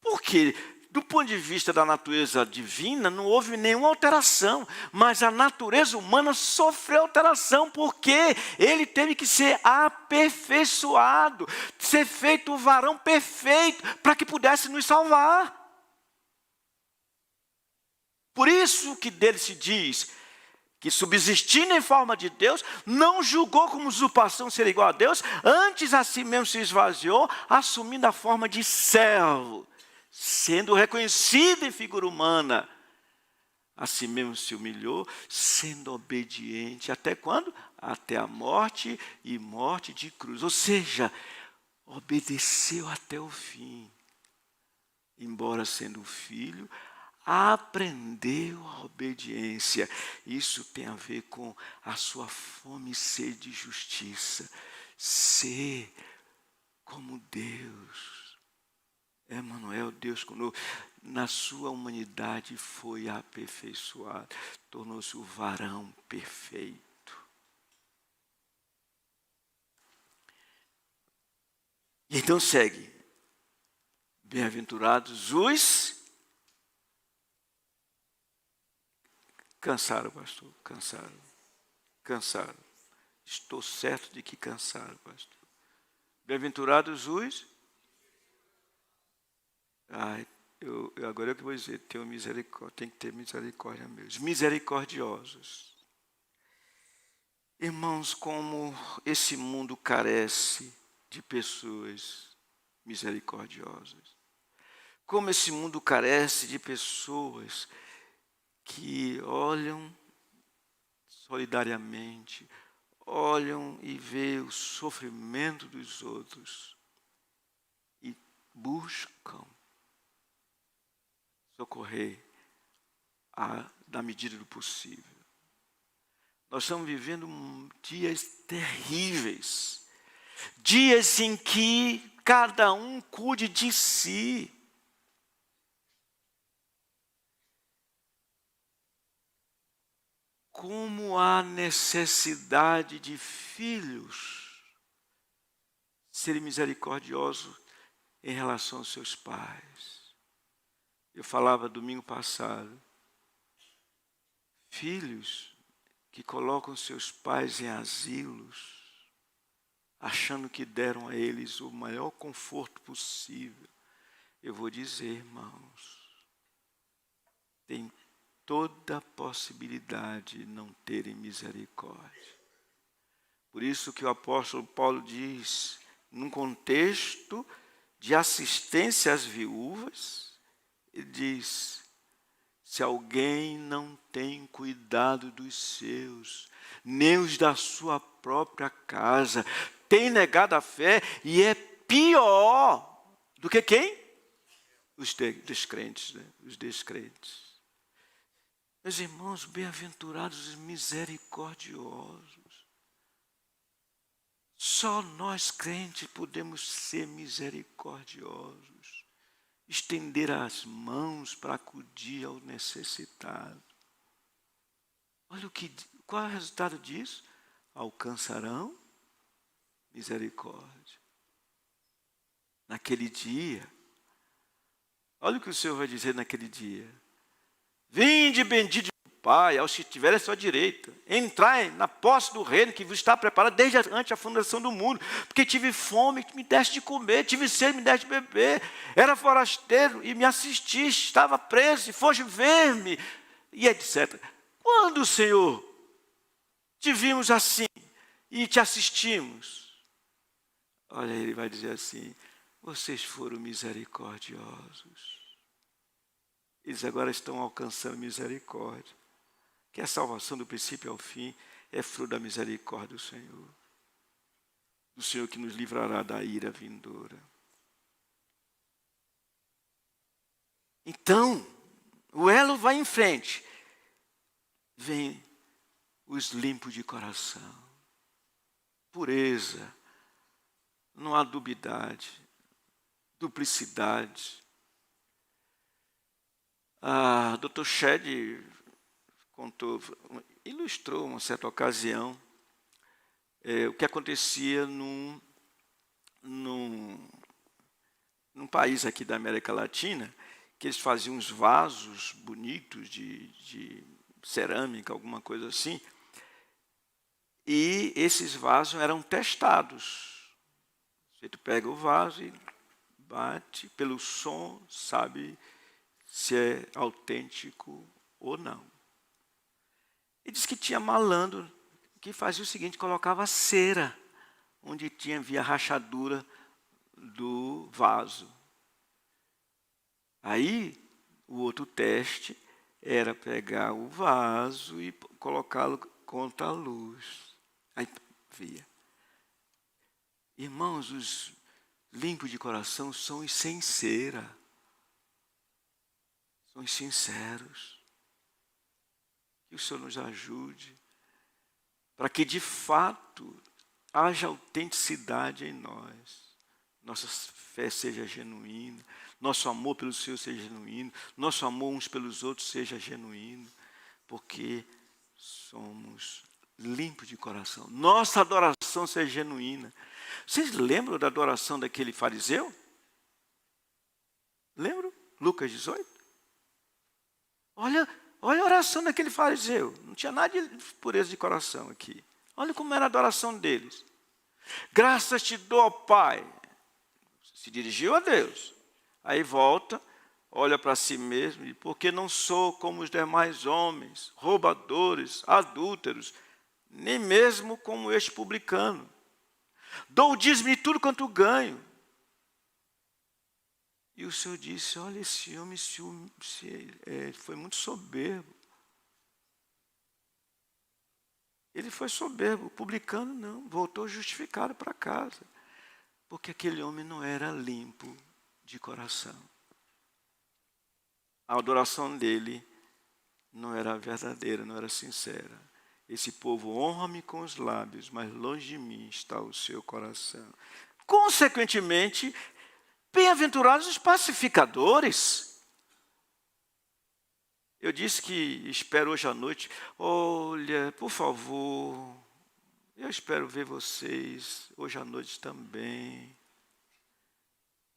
Por quê? Do ponto de vista da natureza divina, não houve nenhuma alteração, mas a natureza humana sofreu alteração, porque ele teve que ser aperfeiçoado, ser feito o varão perfeito, para que pudesse nos salvar. Por isso que dele se diz que, subsistindo em forma de Deus, não julgou como usurpação ser igual a Deus, antes a si mesmo se esvaziou, assumindo a forma de servo, sendo reconhecido em figura humana. A si mesmo se humilhou, sendo obediente. Até quando? Até a morte e morte de cruz. Ou seja, obedeceu até o fim. Embora sendo filho, aprendeu a obediência. Isso tem a ver com a sua fome e sede de justiça. Ser como Deus. Emanuel, Deus conosco. Na sua humanidade foi aperfeiçoado. Tornou-se o varão perfeito. E então segue. Bem-aventurados os... Cansaram, pastor, cansaram. Estou certo de que cansaram, pastor. Bem-aventurados os... agora é o que eu vou dizer, tem que ter misericórdia mesmo. Os misericordiosos. Irmãos, como esse mundo carece de pessoas misericordiosas. Como esse mundo carece de pessoas que olham solidariamente, olham e veem o sofrimento dos outros e buscam socorrer na medida do possível. Nós estamos vivendo dias terríveis, dias em que cada um cuide de si. Como há necessidade de filhos serem misericordiosos em relação aos seus pais. Eu falava domingo passado, filhos que colocam seus pais em asilos, achando que deram a eles o maior conforto possível. Eu vou dizer, irmãos, tem toda a possibilidade de não terem misericórdia. Por isso que o apóstolo Paulo diz, num contexto de assistência às viúvas, ele diz, se alguém não tem cuidado dos seus, nem os da sua própria casa, tem negado a fé e é pior do que quem? Os descrentes, né? Os descrentes. Meus irmãos, bem-aventurados e misericordiosos. Só nós crentes podemos ser misericordiosos. Estender as mãos para acudir ao necessitado. Olha qual é o resultado disso? Alcançarão misericórdia. Naquele dia, olha o que o Senhor vai dizer naquele dia. Vinde bendito do Pai, aos que estiverem à sua direita. Entrai na posse do reino que vos está preparado desde antes da fundação do mundo. Porque tive fome, me deste de comer. Tive sede, me deste de beber. Era forasteiro e me assististe. Estava preso e foste ver-me. E etc. Quando, Senhor, te vimos assim e te assistimos? Olha, ele vai dizer assim, vocês foram misericordiosos. Eles agora estão alcançando misericórdia. Que a salvação do princípio ao fim é fruto da misericórdia do Senhor. Do Senhor que nos livrará da ira vindoura. Então, o elo vai em frente. Vem os limpos de coração. Pureza. Não há dubiedade. Duplicidade. Dr. Shedd ilustrou uma certa ocasião o que acontecia num país aqui da América Latina, que eles faziam uns vasos bonitos de cerâmica, alguma coisa assim, e esses vasos eram testados. Você pega o vaso e bate, pelo som, sabe se é autêntico ou não. E diz que tinha malandro que fazia o seguinte, colocava cera onde havia rachadura do vaso. Aí, o outro teste era pegar o vaso e colocá-lo contra a luz. Aí via. Irmãos, os limpos de coração são os sem cera. corações sinceros. Que o Senhor nos ajude, para que de fato haja autenticidade em nós. Nossa fé seja genuína, nosso amor pelo Senhor seja genuíno, nosso amor uns pelos outros seja genuíno, porque somos limpos de coração. Nossa adoração seja genuína. Vocês lembram da adoração daquele fariseu? Lembram? Lucas 18? Olha a oração daquele fariseu. Não tinha nada de pureza de coração aqui. Olha como era a adoração deles. Graças te dou, ó Pai. Se dirigiu a Deus. Aí volta, olha para si mesmo e diz, porque não sou como os demais homens, roubadores, adúlteros, nem mesmo como este publicano. Dou o dízimo de tudo quanto ganho. E o Senhor disse, olha, esse homem foi muito soberbo. Ele foi soberbo, publicano não, voltou justificado para casa. Porque aquele homem não era limpo de coração. A adoração dele não era verdadeira, não era sincera. Esse povo honra-me com os lábios, mas longe de mim está o seu coração. Consequentemente, bem-aventurados os pacificadores. Eu disse que espero hoje à noite. Olha, por favor, eu espero ver vocês hoje à noite também.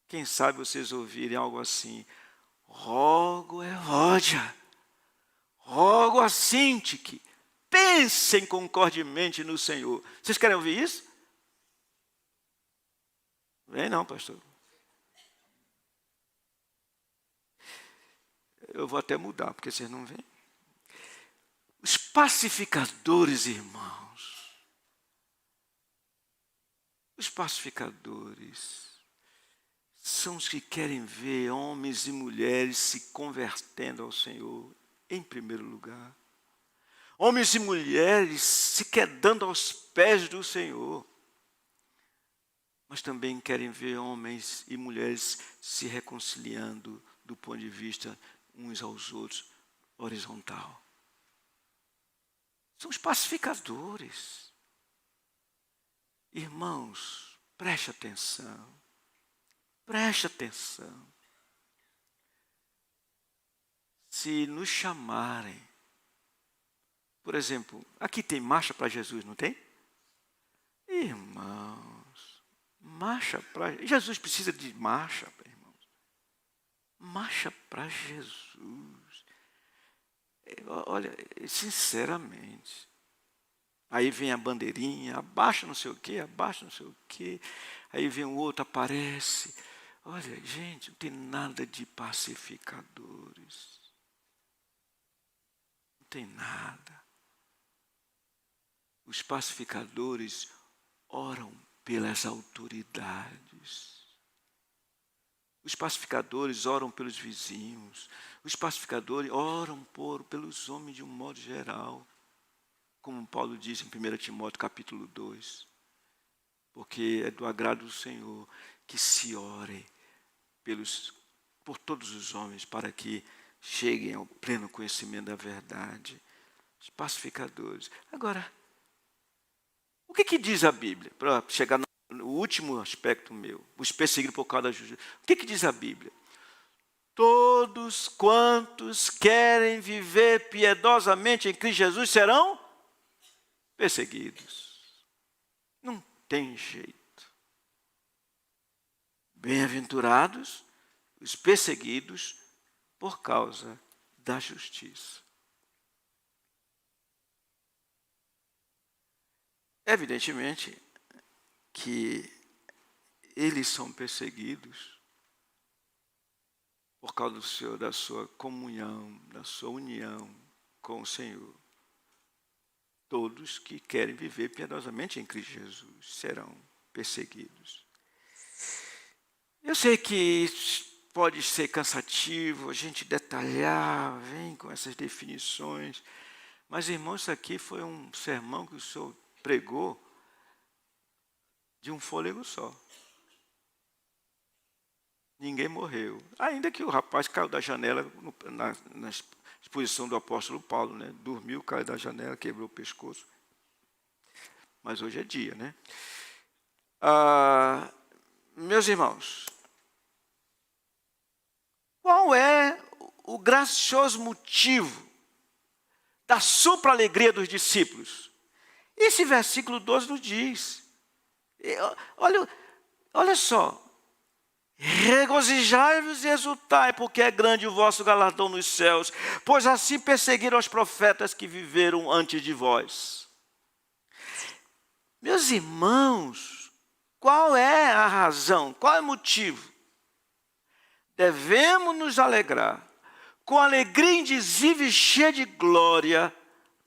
Quem sabe vocês ouvirem algo assim. Rogo, Evódia, rogo a Sintique, pensem concordemente no Senhor. Vocês querem ouvir isso? Vem não, pastor. Eu vou até mudar, porque vocês não vêm. Os pacificadores, irmãos. Os pacificadores são os que querem ver homens e mulheres se convertendo ao Senhor, em primeiro lugar. Homens e mulheres se quedando aos pés do Senhor. Mas também querem ver homens e mulheres se reconciliando do ponto de vista uns aos outros, horizontal. São os pacificadores. Irmãos, preste atenção. Preste atenção. Se nos chamarem, por exemplo, aqui tem marcha para Jesus, não tem? Irmãos, marcha para... Jesus precisa de marcha, irmãos. Marcha para Jesus. Olha, sinceramente. Aí vem a bandeirinha, abaixa não sei o quê, abaixa não sei o quê. Aí vem o outro, aparece. Olha, gente, não tem nada de pacificadores. Não tem nada. Os pacificadores oram pelas autoridades. Os pacificadores oram pelos vizinhos. Os pacificadores oram pelos homens de um modo geral. Como Paulo diz em 1 Timóteo capítulo 2. Porque é do agrado do Senhor que se ore por todos os homens, para que cheguem ao pleno conhecimento da verdade. Os pacificadores. Agora, o que diz a Bíblia? Para chegar no último aspecto meu, os perseguidos por causa da justiça. O que diz a Bíblia? Todos quantos querem viver piedosamente em Cristo Jesus serão perseguidos. Não tem jeito. Bem-aventurados os perseguidos por causa da justiça. Evidentemente que eles são perseguidos por causa do Senhor, da sua comunhão, da sua união com o Senhor. Todos que querem viver piedosamente em Cristo Jesus serão perseguidos. Eu sei que pode ser cansativo a gente detalhar, vem com essas definições, mas, irmãos, isso aqui foi um sermão que o Senhor pregou de um fôlego só. Ninguém morreu. Ainda que o rapaz caiu da janela na exposição do apóstolo Paulo, né? Dormiu, caiu da janela, quebrou o pescoço. Mas hoje é dia, né? Meus irmãos, qual é o gracioso motivo da supra alegria dos discípulos? Esse versículo 12 nos diz. Olha só. Regozijai-vos e exultai, porque é grande o vosso galardão nos céus, pois assim perseguiram os profetas que viveram antes de vós. Meus irmãos, qual é a razão, qual é o motivo? Devemos nos alegrar com alegria indizível e cheia de glória,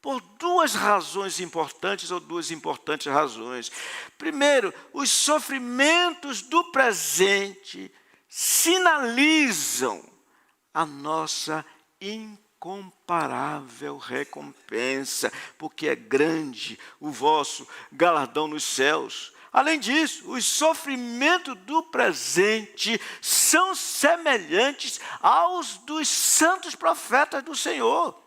por duas razões importantes, ou duas importantes razões. Primeiro, os sofrimentos do presente sinalizam a nossa incomparável recompensa, porque é grande o vosso galardão nos céus. Além disso, os sofrimentos do presente são semelhantes aos dos santos profetas do Senhor,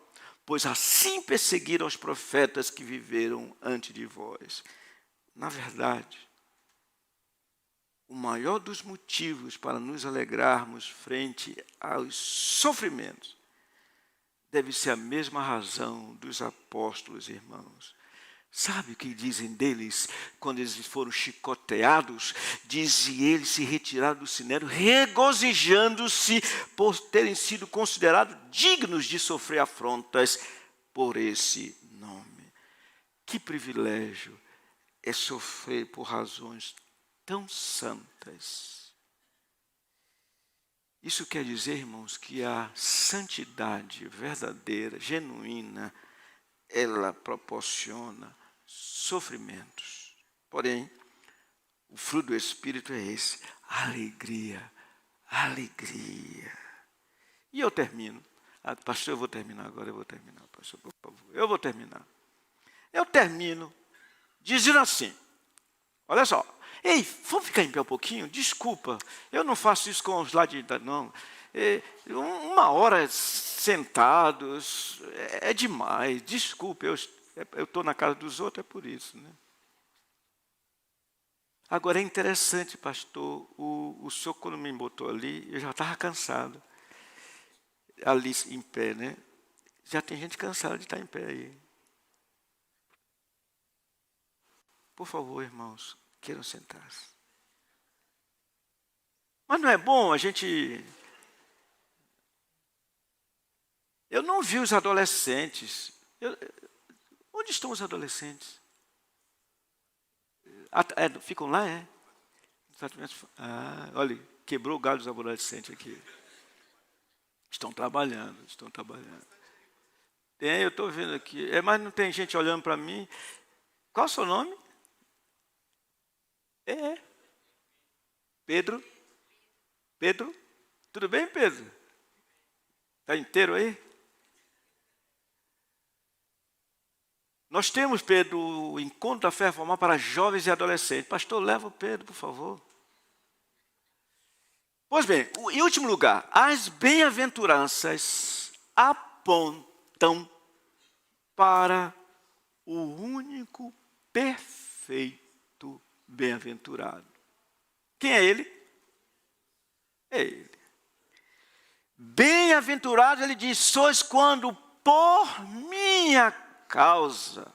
pois assim perseguiram os profetas que viveram antes de vós. Na verdade, o maior dos motivos para nos alegrarmos frente aos sofrimentos deve ser a mesma razão dos apóstolos, irmãos. Sabe o que dizem deles quando eles foram chicoteados? Dizem eles se retiraram do sinédrio, regozijando-se por terem sido considerados dignos de sofrer afrontas por esse nome. Que privilégio é sofrer por razões tão santas. Isso quer dizer, irmãos, que a santidade verdadeira, genuína, ela proporciona sofrimentos. Porém, o fruto do Espírito é esse: alegria, alegria. E eu termino. Pastor, eu vou terminar agora, pastor, por favor. Eu vou terminar. Eu termino dizendo assim, olha só. Ei, vamos ficar em pé um pouquinho? Desculpa, eu não faço isso com os lá de... Não. 1 hora sentados é demais. Desculpe, eu estou na casa dos outros, é por isso, né? Agora é interessante, pastor, o senhor quando me botou ali, eu já estava cansado. Ali em pé, né? Já tem gente cansada de estar em pé aí. Por favor, irmãos, queiram sentar-se. Mas não é bom a gente... Eu não vi os adolescentes. Onde estão os adolescentes? Ficam lá, é? Olha, quebrou o galho dos adolescentes aqui. Estão trabalhando. Eu estou vendo aqui. Mas não tem gente olhando para mim. Qual é o seu nome? Pedro? Pedro? Tudo bem, Pedro? Está inteiro aí? Nós temos, Pedro, o Encontro da Fé Reformada para jovens e adolescentes. Pastor, leva o Pedro, por favor. Pois bem, em último lugar, as bem-aventuranças apontam para o único perfeito bem-aventurado. Quem é ele? É ele. Bem-aventurado, ele diz, sois quando por minha causa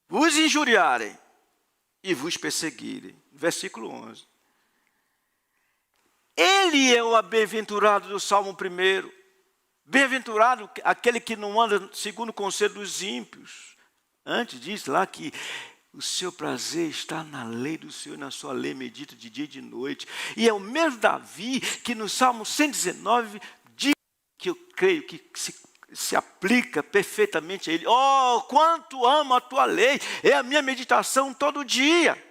vos injuriarem e vos perseguirem. Versículo 11. Ele é o bem-aventurado do Salmo 1. Bem-aventurado aquele que não anda segundo o conselho dos ímpios. Antes diz lá que o seu prazer está na lei do Senhor, na sua lei medita de dia e de noite. E é o mesmo Davi que no Salmo 119 diz, que eu creio que se aplica perfeitamente a ele. Oh, quanto amo a tua lei, é a minha meditação todo dia.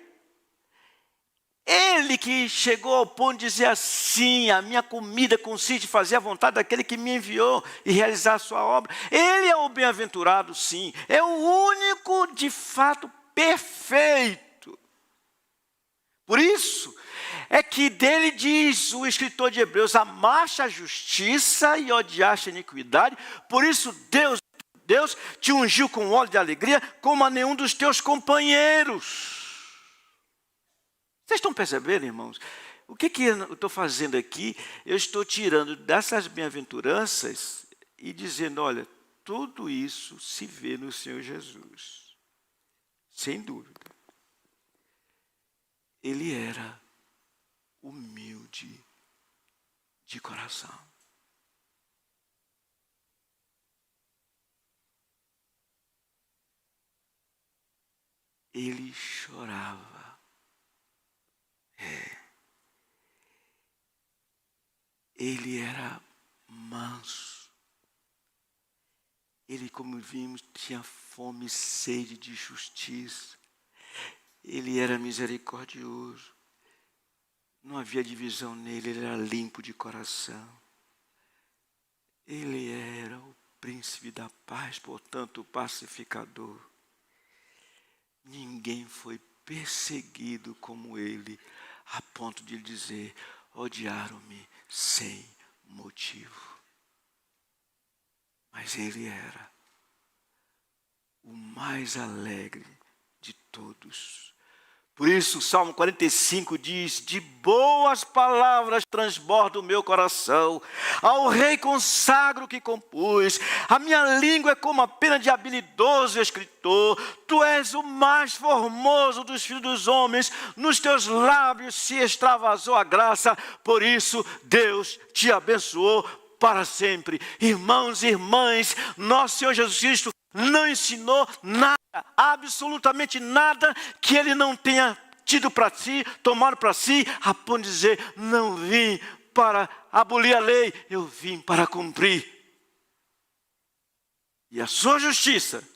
Ele que chegou ao ponto de dizer assim, a minha comida consiste em fazer a vontade daquele que me enviou e realizar a sua obra. Ele é o bem-aventurado, sim. É o único, de fato, perfeito. Por isso, é que dele diz o escritor de Hebreus: amaste a justiça e odiaste a iniquidade, por isso Deus te ungiu com óleo de alegria, como a nenhum dos teus companheiros. Vocês estão percebendo, irmãos? O que eu estou fazendo aqui? Eu estou tirando dessas bem-aventuranças e dizendo: olha, tudo isso se vê no Senhor Jesus. Sem dúvida. Ele era humilde de coração. Ele chorava. Ele era manso. Ele, como vimos, tinha fome e sede de justiça. Ele era misericordioso. Não havia divisão nele, ele era limpo de coração. Ele era o príncipe da paz, portanto, o pacificador. Ninguém foi perseguido como ele, a ponto de dizer: odiaram-me sem motivo. Mas ele era o mais alegre de todos. Por isso, o Salmo 45 diz: de boas palavras transborda o meu coração, ao rei consagro o que compus, a minha língua é como a pena de habilidoso escritor, tu és o mais formoso dos filhos dos homens, nos teus lábios se extravasou a graça, por isso Deus te abençoou para sempre. Irmãos e irmãs, nosso Senhor Jesus Cristo não ensinou nada, absolutamente nada, que ele não tenha tido para si, tomado para si, a ponto de dizer: não vim para abolir a lei, eu vim para cumprir. E a sua justiça,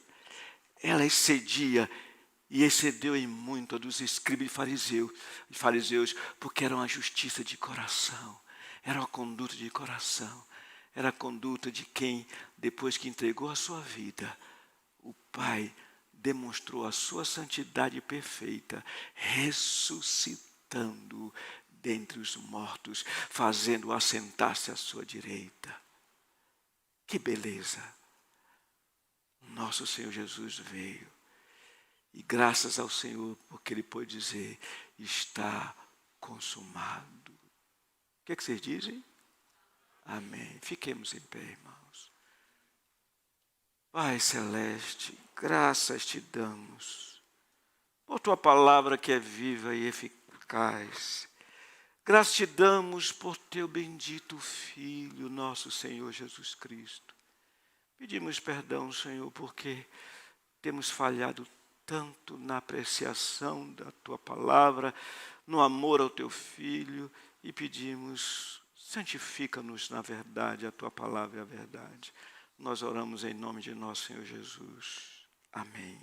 ela excedia e excedeu em muito a dos escribas e fariseus, porque era uma justiça de coração, era uma conduta de coração, era a conduta de quem, depois que entregou a sua vida, o Pai demonstrou a sua santidade perfeita, ressuscitando dentre os mortos, fazendo-o assentar-se à sua direita. Que beleza! Nosso Senhor Jesus veio, e graças ao Senhor, porque Ele pôde dizer: está consumado. O que é que vocês dizem? Amém. Fiquemos em pé, irmãos. Pai celeste, graças te damos por tua palavra que é viva e eficaz. Graças te damos por teu bendito Filho, nosso Senhor Jesus Cristo. Pedimos perdão, Senhor, porque temos falhado tanto na apreciação da tua palavra, no amor ao teu Filho, e pedimos: santifica-nos na verdade, a tua palavra é a verdade. Nós oramos em nome de nosso Senhor Jesus. Amém.